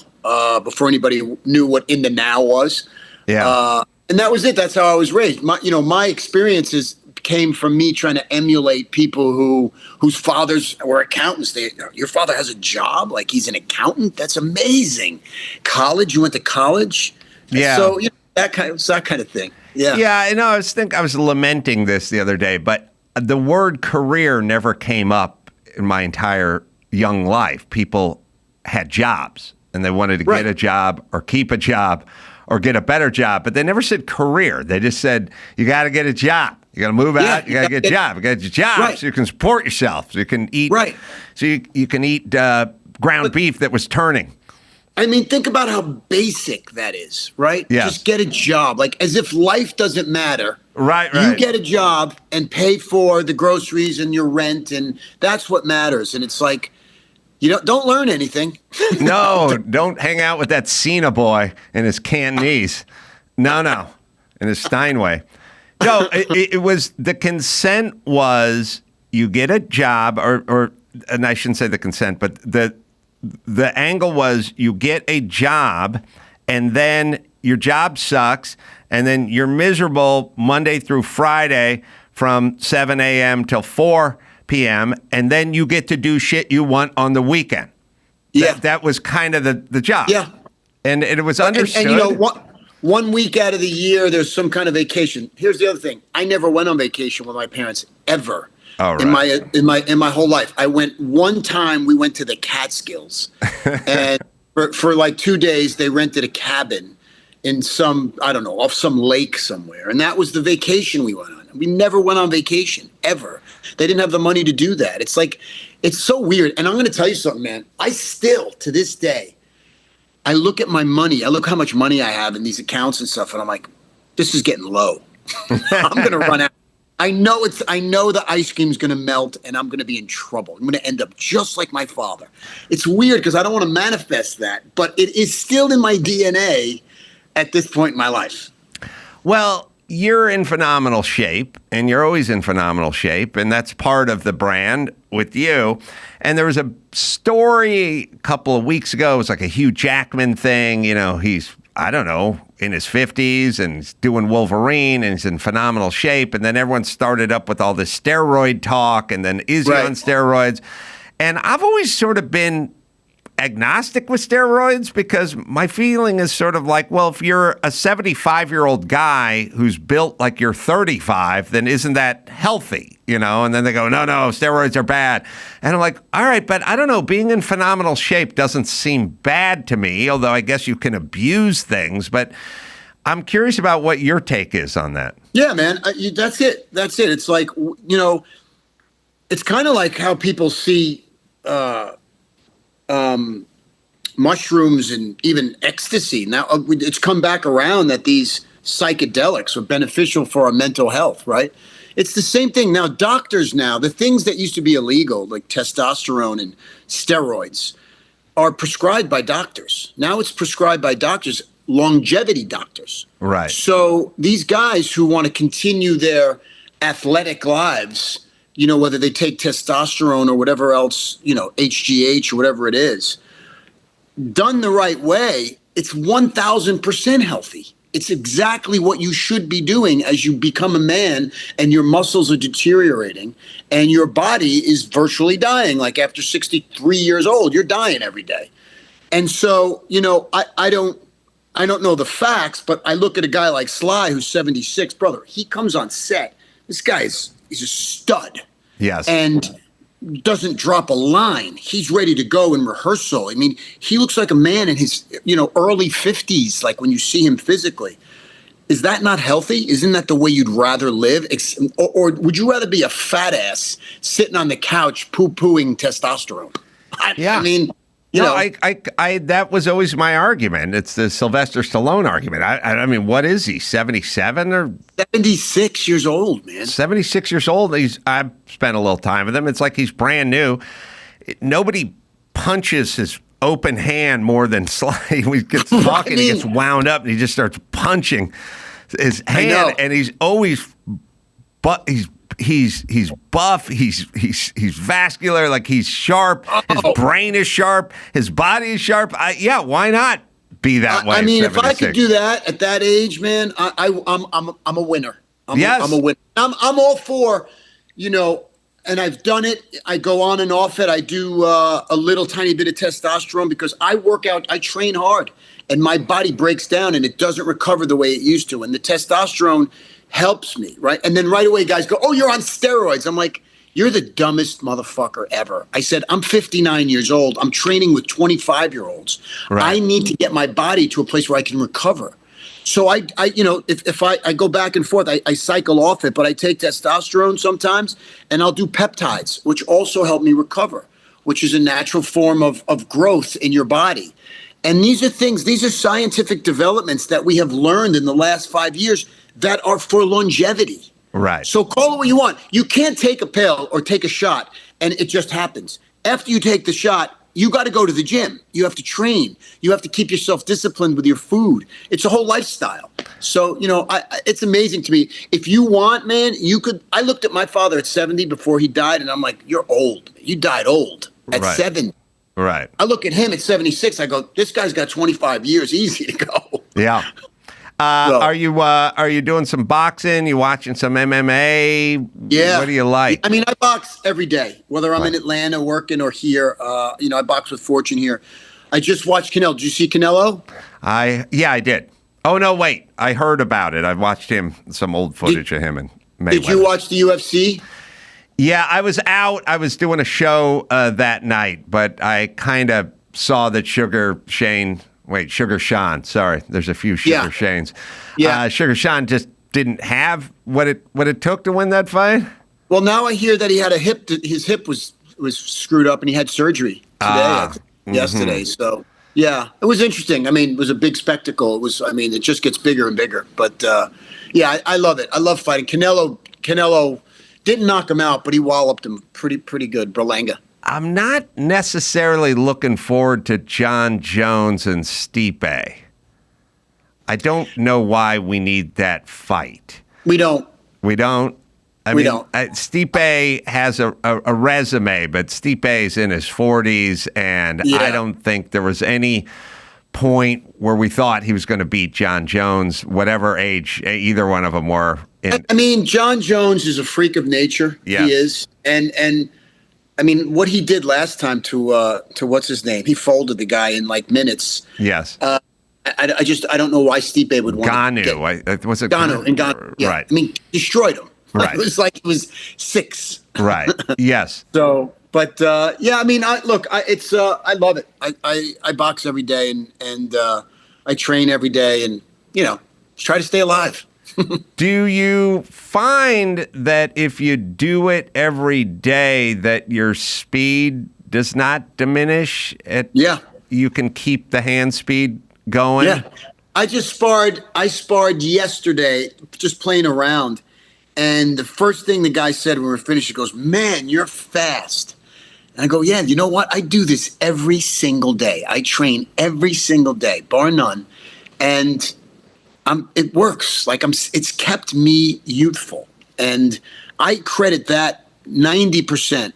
before anybody knew what in the now was. Yeah. And that was it. That's how I was raised. My experiences came from me trying to emulate people whose fathers were accountants. Your father has a job, like he's an accountant. That's amazing. College, you went to college. Yeah. So that kind of thing. Yeah. Yeah, I know. I was lamenting this the other day, but the word career never came up in my entire young life. People had jobs and they wanted to get a job or keep a job or get a better job, but they never said career. They just said, you got to get a job. You got to move out. You got to get a job. You got to get a job so you can support yourself. So you can eat. Right. So you can eat ground beef that was turning. I mean, think about how basic that is, right? Yes. Just get a job, like as if life doesn't matter. Right. You get a job and pay for the groceries and your rent, and that's what matters. And it's like, don't learn anything. No, don't hang out with that Cena boy and his Cantonese. No, and his Steinway. No, it was, the consent was you get a job, and I shouldn't say the consent, but the angle was you get a job and then your job sucks and then you're miserable Monday through Friday from 7 a.m. till 4 p.m. and then you get to do shit you want on the weekend. Yeah. That was kind of the job. Yeah. And it was understood. And one week out of the year, there's some kind of vacation. Here's the other thing. I never went on vacation with my parents ever. Oh, right. In my whole life. I went one time. We went to the Catskills, and for like 2 days they rented a cabin in off some lake somewhere, and that was the vacation we went on. We never went on vacation ever. They didn't have the money to do that. It's like, it's so weird. And I'm going to tell you something, man. I still, to this day, I look at my money. I look how much money I have in these accounts and stuff, and I'm like, this is getting low. I'm going to run out. I know the ice cream's going to melt and I'm going to be in trouble. I'm going to end up just like my father. It's weird because I don't want to manifest that, but it is still in my DNA at this point in my life. Well, you're in phenomenal shape and you're always in phenomenal shape. And that's part of the brand with you. And there was a story a couple of weeks ago. It was like a Hugh Jackman thing. He's, I don't know, in his 50s and he's doing Wolverine and he's in phenomenal shape. And then everyone started up with all this steroid talk and then is he on steroids? And I've always sort of been agnostic with steroids because my feeling is sort of like, well, if you're a 75-year-old guy who's built like you're 35, then isn't that healthy? And then they go, no, steroids are bad. And I'm like, all right, but I don't know, being in phenomenal shape doesn't seem bad to me, although I guess you can abuse things. But I'm curious about what your take is on that. Yeah, man, that's it. It's like, it's kind of like how people see mushrooms and even ecstasy. Now it's come back around that these psychedelics are beneficial for our mental health, right? It's the same thing. Now, doctors the things that used to be illegal, like testosterone and steroids, are prescribed by doctors. Now it's prescribed by doctors, longevity doctors. Right. So these guys who want to continue their athletic lives, whether they take testosterone or whatever else, HGH or whatever it is, done the right way, it's 1,000% healthy. It's exactly what you should be doing as you become a man and your muscles are deteriorating and your body is virtually dying. Like after 63 years old, you're dying every day. And so, I don't know the facts, but I look at a guy like Sly, who's 76, brother, he comes on set. This guy he's a stud. Yes. And doesn't drop a line. He's ready to go in rehearsal. I mean, he looks like a man in his, early 50s, like when you see him physically. Is that not healthy? Isn't that the way you'd rather live? Or would you rather be a fat ass sitting on the couch poo-pooing testosterone? I mean... I that was always my argument. It's the Sylvester Stallone argument. I mean, what is he, 77 or 76 years old, man? 76 years old. I've spent a little time with him. It's like he's brand new. Nobody punches his open hand more than Sly. He gets talking, he gets wound up, and he just starts punching his hand. And he's always, he's buff, he's vascular, like he's sharp, his brain is sharp, his body is sharp. Why not be that way? I mean, if I could do that at that age, man, I'm a winner. Yes. I'm a winner. I'm all for, and I've done it. I go on and off it. I do a little tiny bit of testosterone because I work out. I train hard, and my body breaks down and it doesn't recover the way it used to. And the testosterone helps me, right? And then right away, guys go, "Oh, you're on steroids." I'm like, "You're the dumbest motherfucker ever." I said, "I'm 59 years old. I'm training with 25-year-olds. Right. I need to get my body to a place where I can recover." So if I go back and forth, I cycle off it, but I take testosterone sometimes, and I'll do peptides, which also help me recover, which is a natural form of growth in your body. And these are scientific developments that we have learned in the last 5 years that are for longevity. Right. So call it what you want. You can't take a pill or take a shot and it just happens. After you take the shot, you got to go to the gym. You have to train. You have to keep yourself disciplined with your food. It's a whole lifestyle. So, it's amazing to me. If you want, man, you could. I looked at my father at 70 before he died, and I'm like, "You're old. You died old at 70." Right. I look at him at 76. I go, "This guy's got 25 years easy to go." Yeah. Are you doing some boxing? You watching some MMA? Yeah. What do you like? I mean, I box every day, whether I'm in Atlanta working or here. I box with Fortune here. I just watched Canelo. Did you see Canelo? I did. Oh no, wait! I heard about it. I watched some old footage of him and Mayweather. Did you watch the UFC? Yeah, I was out. I was doing a show that night, but I kind of saw that Sugar Sean. Sorry, there's a few Sugar Shanes. Yeah, Sugar Sean just didn't have what it took to win that fight. Well, now I hear that he had his hip was screwed up and he had surgery today, yesterday. So yeah, it was interesting. I mean, it was a big spectacle. It just gets bigger and bigger. But I love it. I love fighting. Canelo didn't knock him out, but he walloped him pretty good. Berlanga. I'm not necessarily looking forward to John Jones and Stipe. I don't know why we need that fight. We don't. Stipe has a resume, but Stipe's in his 40s, and I don't think there was any point where we thought he was going to beat John Jones, whatever age either one of them were. John Jones is a freak of nature. Yes. He is. And what he did last time to what's his name? He folded the guy in like minutes. Yes. I don't know why Stipe would want Ganu. Was it Ganu? Yeah. Right. Destroyed him. Right. It was like it was 6. Right. Yes. So, but I love it. I box every day and I train every day and try to stay alive. Do you find that if you do it every day that your speed does not diminish? You can keep the hand speed going? Yeah. I sparred yesterday just playing around. And the first thing the guy said when we were finished, he goes, "Man, you're fast." And I go, "Yeah, you know what? I do this every single day. I train every single day, bar none. And it works. It's kept me youthful. And I credit that 90%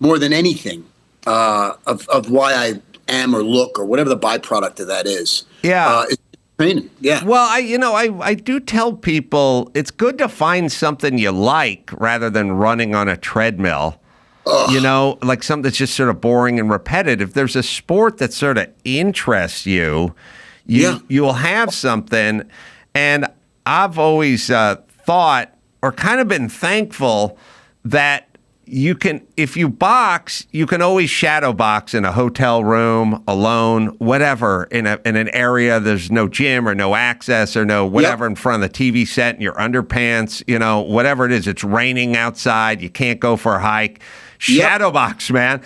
more than anything of why I am or look or whatever the byproduct of that is. Yeah. It's training. Yeah. Well, I do tell people it's good to find something you like rather than running on a treadmill. Like something that's just sort of boring and repetitive. There's a sport that sort of interests you'll have something. And I've always thought or kind of been thankful that if you box, you can always shadow box in a hotel room, alone, whatever, in an area there's no gym or no access or no whatever in front of the TV set in your underpants, whatever it is. It's raining outside. You can't go for a hike. Shadow box, man.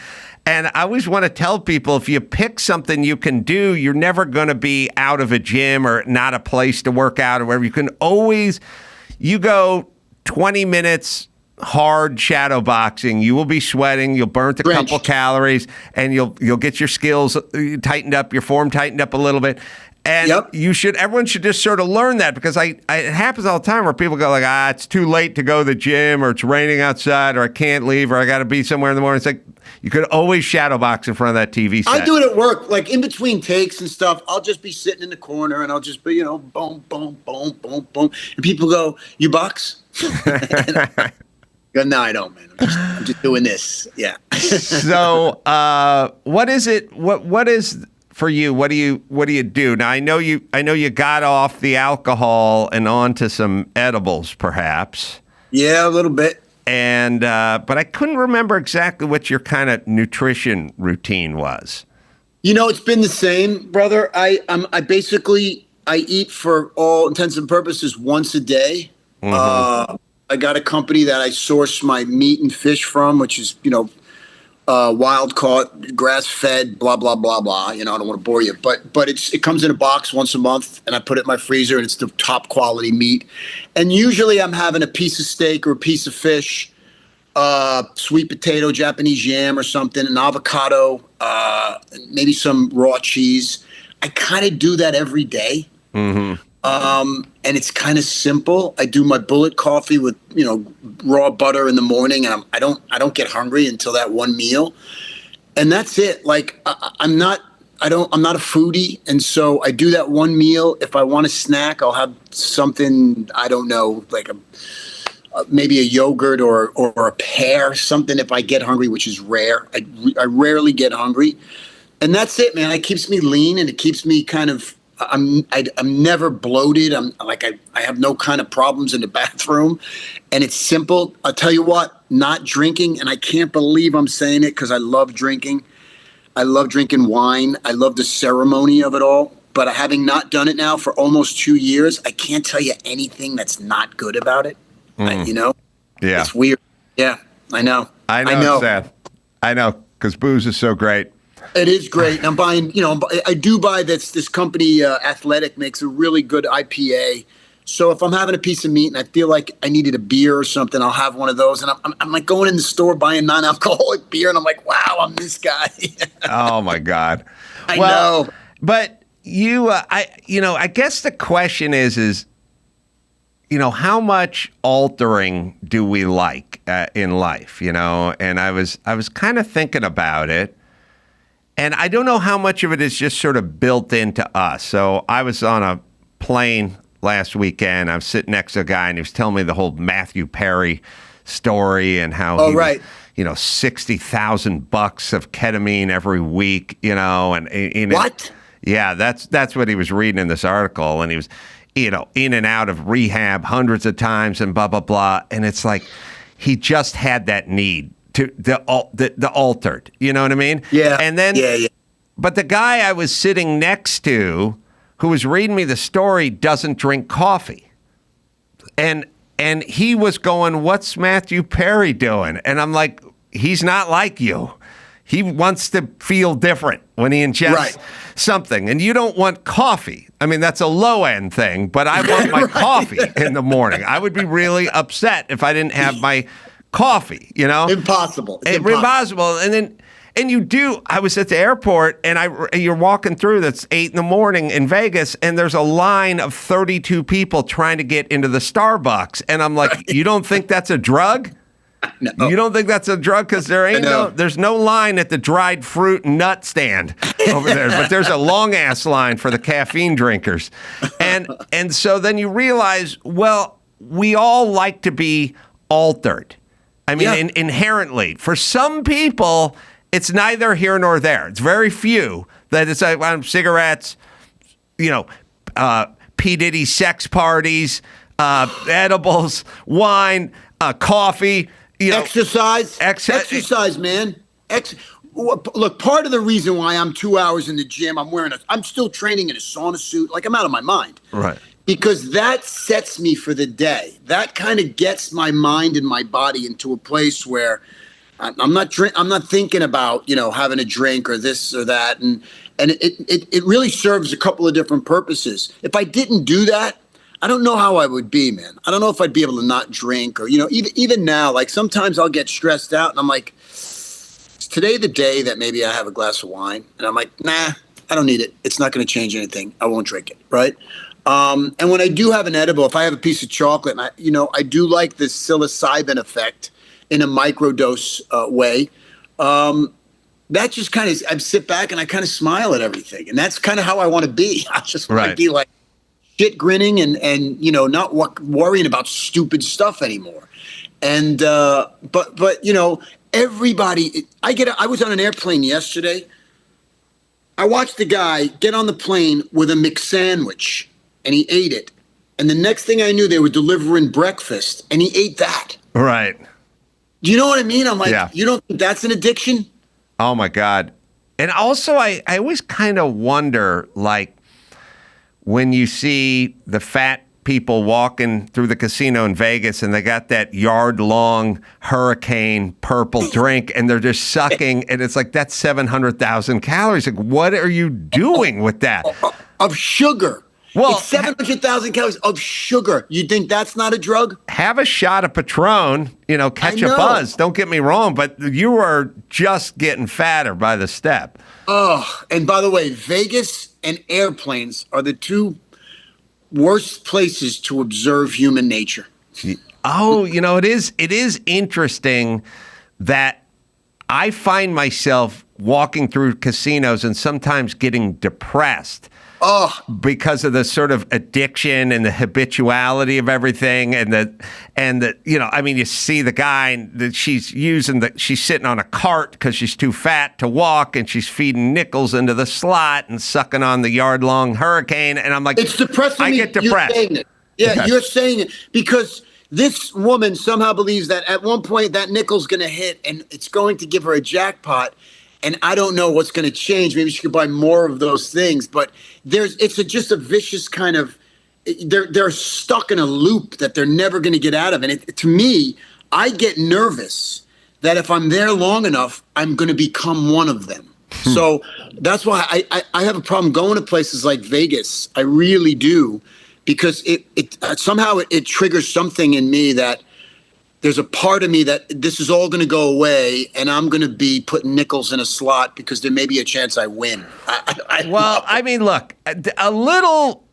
And I always want to tell people, if you pick something you can do, you're never going to be out of a gym or not a place to work out or wherever. You go 20 minutes hard shadow boxing, you will be sweating, you'll burn a couple calories, and you'll get your skills tightened up, your form tightened up a little bit. And everyone should just sort of learn that, because it happens all the time where people go like, it's too late to go to the gym, or it's raining outside, or I can't leave, or I got to be somewhere in the morning. It's like, you could always shadow box in front of that TV set. I do it at work, like in between takes and stuff. I'll just be sitting in the corner and I'll just be, boom, boom, boom, boom, boom. And people go, "You box?" Go, no, I don't, man. I'm just doing this. Yeah. So, what is it? What is for you? What do you do? Now, I know you got off the alcohol and onto some edibles, perhaps. Yeah, a little bit. And but I couldn't remember exactly what your kind of nutrition routine was. It's been the same, brother. I eat for all intents and purposes once a day. Mm-hmm. I got a company that I source my meat and fish from, which is, wild caught, grass fed, blah, blah, blah, blah. I don't want to bore you, but it comes in a box once a month and I put it in my freezer and it's the top quality meat. And usually I'm having a piece of steak or a piece of fish, sweet potato, Japanese yam or something, an avocado, maybe some raw cheese. I kind of do that every day. Mm-hmm. And it's kind of simple. I do my bullet coffee with, raw butter in the morning, and I don't get hungry until that one meal. And that's it. Like I'm not a foodie. And so I do that one meal. If I want a snack, I'll have something, I don't know, like maybe a yogurt or a pear, something if I get hungry, which is rare. I rarely get hungry. And that's it, man. It keeps me lean and it keeps me kind of, I'm never bloated. I have no kind of problems in the bathroom, and it's simple. I'll tell you what, not drinking, and I can't believe I'm saying it because I love drinking. I love drinking wine. I love the ceremony of it all. But having not done it now for almost 2 years, I can't tell you anything that's not good about it. Yeah, it's weird. Yeah, I know. I know. It's sad. I know, because booze is so great. It is great. I'm buying, I do buy this company, Athletic, makes a really good IPA. So if I'm having a piece of meat and I feel like I needed a beer or something, I'll have one of those. And I'm like going in the store buying non-alcoholic beer, and I'm like, wow, I'm this guy. Oh my God. I know. But I guess the question is, how much altering do we like in life, And I was kind of thinking about it. And I don't know how much of it is just sort of built into us. So I was on a plane last weekend. I was sitting next to a guy, and he was telling me the whole Matthew Perry story and how he was, $60,000 of ketamine every week, and what? Yeah, that's what he was reading in this article, and he was, in and out of rehab hundreds of times and blah blah blah, and it's like he just had that need. To the altered, you know what I mean? Yeah. And then, but the guy I was sitting next to, who was reading me the story, doesn't drink coffee, and he was going, "What's Matthew Perry doing?" And I'm like, "He's not like you. He wants to feel different when he ingests something, and you don't want coffee. I mean, that's a low end thing, but I want my coffee in the morning. I would be really upset if I didn't have my coffee, Impossible. It's impossible. And you do. I was at the airport, and you're walking through. That's 8 a.m. in Vegas, and there's a line of 32 people trying to get into the Starbucks, and I'm like, you don't think that's a drug? No. You don't think that's a drug? Because there's no line at the dried fruit and nut stand over there, but there's a long ass line for the caffeine drinkers, and so then you realize, well, we all like to be altered. I mean, inherently, for some people, it's neither here nor there. It's very few that it's like cigarettes, P. Diddy sex parties, edibles, wine, coffee, exercise, man. Look, part of the reason why I'm 2 hours in the gym, I'm still training in a sauna suit, like I'm out of my mind. Right. Because that sets me for the day. That kind of gets my mind and my body into a place where I'm not thinking about, having a drink or this or that. And it really serves a couple of different purposes. If I didn't do that, I don't know how I would be, man. I don't know if I'd be able to not drink or, even now, like sometimes I'll get stressed out and I'm like, is today the day that maybe I have a glass of wine? And I'm like, nah, I don't need it. It's not going to change anything. I won't drink it. Right. And when I do have an edible, if I have a piece of chocolate, and I do like the psilocybin effect in a microdose way. That just kind of, I sit back and I kind of smile at everything. And that's kind of how I want to be. I just want to be like shit grinning and not worrying about stupid stuff anymore. And but everybody, I was on an airplane yesterday. I watched the guy get on the plane with a McSandwich, and he ate it. And the next thing I knew, they were delivering breakfast, and he ate that. Right. Do you know what I mean? I'm like, You don't think that's an addiction? Oh, my God. And also, I always kind of wonder, like, when you see the fat people walking through the casino in Vegas and they got that yard-long hurricane purple drink and they're just sucking, and it's like, that's 700,000 calories. Like, what are you doing with that? Of sugar. Well, it's 700,000 calories of sugar. You think that's not a drug? Have a shot of Patron, catch a buzz. Don't get me wrong, but you are just getting fatter by the step. Oh, and by the way, Vegas and airplanes are the two worst places to observe human nature. Oh, it is interesting that I find myself walking through casinos and sometimes getting depressed. Oh, because of the sort of addiction and the habituality of everything, and you see the guy that she's sitting on a cart because she's too fat to walk, and she's feeding nickels into the slot and sucking on the yard-long hurricane, and I'm like, it's depressing. I get depressed. You're saying it. Yeah, You're saying it because this woman somehow believes that at one point that nickel's going to hit and it's going to give her a jackpot. And I don't know what's going to change. Maybe she could buy more of those things. But it's just a vicious kind of – they're stuck in a loop that they're never going to get out of. And to me, I get nervous that if I'm there long enough, I'm going to become one of them. So that's why I have a problem going to places like Vegas. I really do, because it somehow it triggers something in me that – there's a part of me that this is all going to go away, and I'm going to be putting nickels in a slot because there may be a chance I win. I mean, look, a little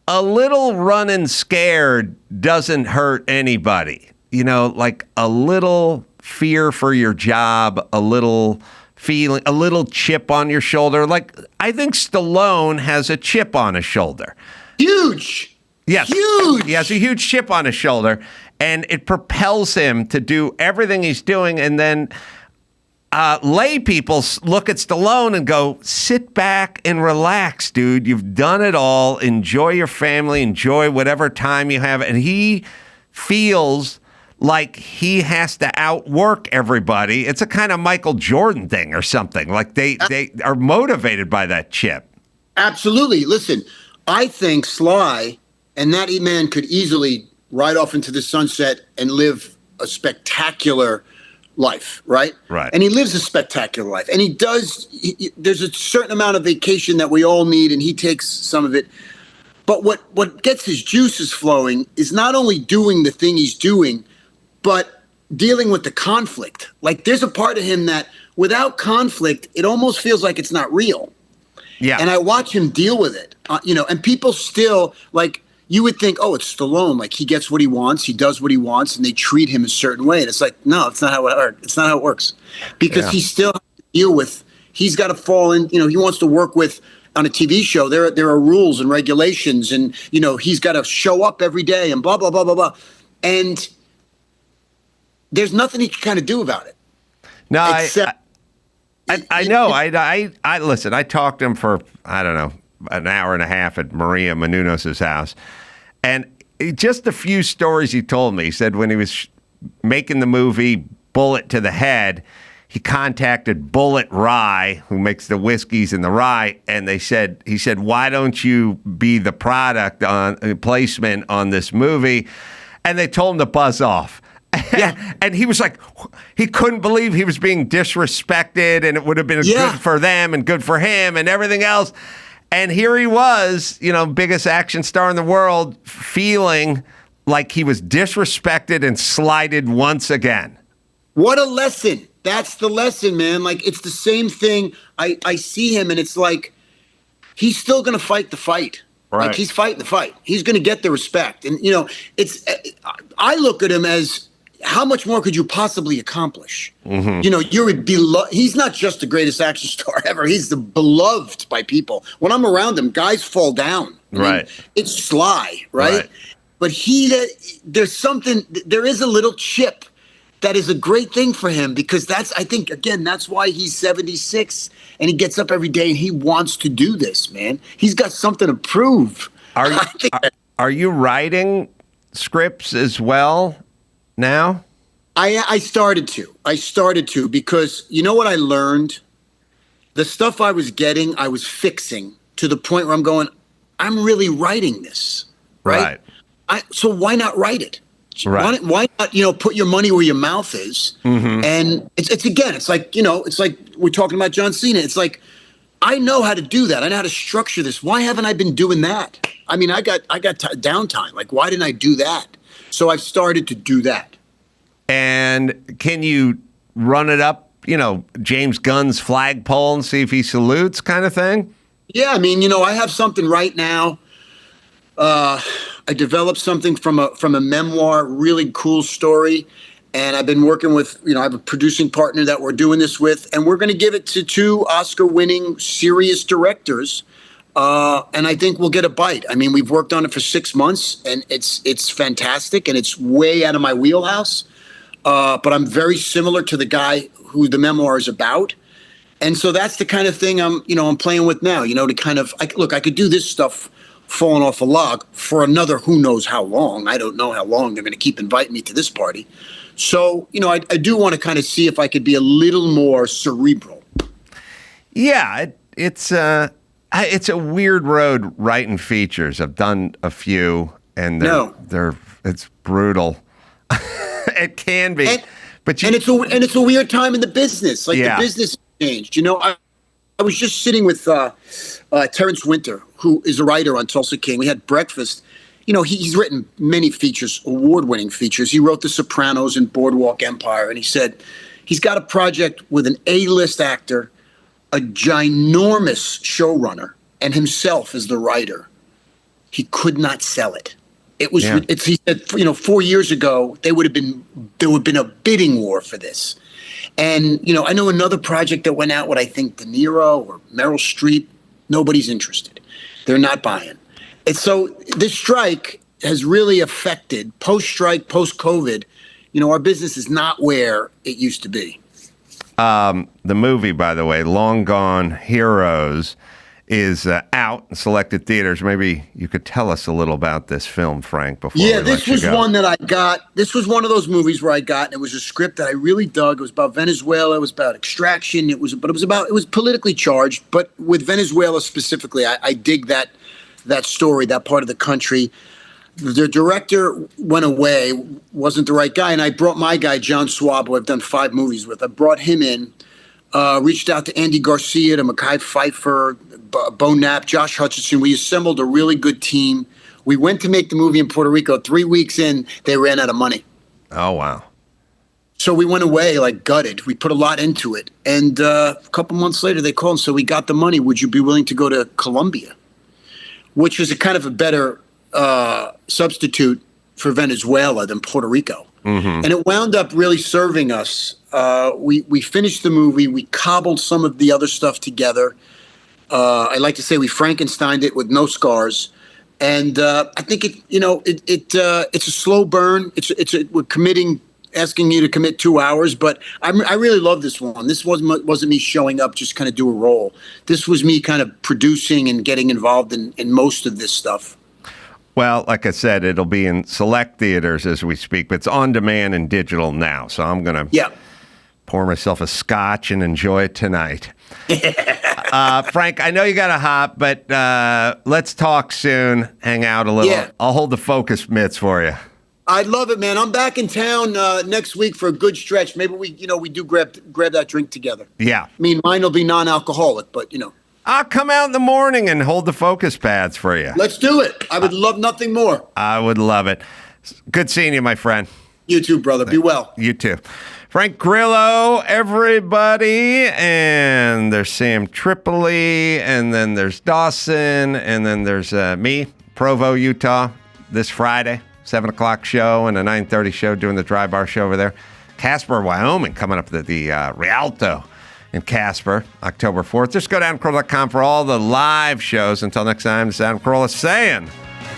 running scared doesn't hurt anybody. Like a little fear for your job, a little feeling, a little chip on your shoulder. Like, I think Stallone has a chip on his shoulder. Huge. Yes. Huge. He has a huge chip on his shoulder. And it propels him to do everything he's doing. And then lay people look at Stallone and go, sit back and relax, dude. You've done it all. Enjoy your family. Enjoy whatever time you have. And he feels like he has to outwork everybody. It's a kind of Michael Jordan thing or something. Like they are motivated by that chip. Absolutely. Listen, I think Sly and that man could easily ride off into the sunset and live a spectacular life, right? Right. And he lives a spectacular life. And he does, there's a certain amount of vacation that we all need, and he takes some of it. But what gets his juices flowing is not only doing the thing he's doing, but dealing with the conflict. Like, there's a part of him that without conflict, it almost feels like it's not real. Yeah. And I watch him deal with it, and people still, like, you would think, oh, it's Stallone. Like, he gets what he wants, he does what he wants, and they treat him a certain way. And it's like, no, it's not how it works. It's not how it works, because he still has to deal with. He's got to fall in. He wants to work with on a TV show. There are rules and regulations, and he's got to show up every day, and blah blah blah blah blah. And there's nothing he can kind of do about it. No, I know. I listen. I talked to him for I don't know an hour and a half at Maria Menounos' house. And just a few stories he told me. He said when he was making the movie Bullet to the Head, he contacted Bullet Rye, who makes the whiskeys and the rye, and he said, why don't you be the product on placement on this movie? And they told him to buzz off. Yeah. And he was like, he couldn't believe he was being disrespected, and it would have been good for them and good for him and everything else. And here he was, biggest action star in the world, feeling like he was disrespected and slighted once again. What a lesson. That's the lesson, man. Like, it's the same thing. I see him, and it's like, he's still going to fight the fight. Right. Like, he's fighting the fight. He's going to get the respect. And, I look at him as, how much more could you possibly accomplish? You know, you're beloved. He's not just the greatest action star ever. He's the beloved by people. When I'm around him, guys fall down. I mean, it's sly, right? But there is a little chip that is a great thing for him, because I think, again, that's why he's 76 and he gets up every day and he wants to do this, man. He's got something to prove. Are you writing scripts as well now? I started to, because you know what I learned? The stuff I was getting, I was fixing to the point where I'm going, I'm really writing this, right? So why not write it? Why not, put your money where your mouth is? And it's like, it's like we're talking about John Cena. It's like, I know how to do that. I know how to structure this. Why haven't I been doing that? I mean, I got downtime. Like, why didn't I do that? So I've started to do that. And can you run it up, James Gunn's flagpole and see if he salutes, kind of thing? Yeah, I mean, I have something right now. I developed something from a memoir, really cool story. And I've been working with, I have a producing partner that we're doing this with, and we're going to give it to 2 Oscar-winning serious directors. And I think we'll get a bite. I mean, we've worked on it for 6 months, and it's fantastic, and it's way out of my wheelhouse. But I'm very similar to the guy who the memoir is about. And so that's the kind of thing I'm playing with now, to kind of, I could do this stuff falling off a log for another who knows how long. I don't know how long they're going to keep inviting me to this party. So, I do want to kind of see if I could be a little more cerebral. Yeah, it's a weird road writing features. I've done a few, and it's brutal. It can be, and it's a weird time in the business. Like the business changed. I was just sitting with Terrence Winter, who is a writer on Tulsa King. We had breakfast. He's written many features, award-winning features. He wrote The Sopranos and Boardwalk Empire, and he said he's got a project with an A-list actor, a ginormous showrunner, and himself as the writer. He could not sell it. He said, 4 years ago, there would have been a bidding war for this. And, I know another project that went out with, I think, De Niro or Meryl Streep. Nobody's interested. They're not buying. And so this strike has really affected, post-strike, post-COVID, our business is not where it used to be. The movie, by the way, Long Gone Heroes, is out in selected theaters. Maybe you could tell us a little about this film, Frank, before we let you go. This was one that I got. This was one of those movies where I got, and it was a script that I really dug. It was about Venezuela. It was about extraction. It was politically charged, but with Venezuela specifically, I dig that story, that part of the country. The director went away, wasn't the right guy, and I brought my guy, John Swab, who I've done 5 movies with. I brought him in, reached out to Andy Garcia, to Mekhi Phifer, Bo Knapp, Josh Hutcherson. We assembled a really good team. We went to make the movie in Puerto Rico. 3 weeks in, they ran out of money. Oh, wow. So we went away gutted. We put a lot into it. And a couple months later, they called and said, we got the money. Would you be willing to go to Colombia? Which was a kind of a better substitute for Venezuela than Puerto Rico. And it wound up really serving us. We finished the movie. We cobbled some of the other stuff together. I like to say we Frankensteined it with no scars. And I think it's a slow burn. We're asking you to commit 2 hours, but I really love this one. This wasn't me showing up just kind of do a role. This was me kind of producing and getting involved in most of this stuff. Well, like I said, it'll be in select theaters as we speak, but it's on demand and digital now. So I'm going to pour myself a scotch and enjoy it tonight. Frank, I know you got to hop, but let's talk soon. Hang out a little. Yeah. I'll hold the focus mitts for you. I'd love it, man. I'm back in town next week for a good stretch. Maybe we do grab that drink together. Yeah. I mean, mine will be non-alcoholic, but I'll come out in the morning and hold the focus pads for you. Let's do it. I would love nothing more. I would love it. Good seeing you, my friend. You too, brother. Be well. You too. Frank Grillo, everybody. And there's Sam Tripoli. And then there's Dawson. And then there's me, Provo, Utah, this Friday. 7 o'clock show and a 9:30 show doing the Dry Bar show over there. Casper, Wyoming, coming up at the Rialto in Casper, October 4th. Just go to AdamCarolla.com for all the live shows. Until next time, this is Adam Carolla saying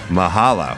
mahalo.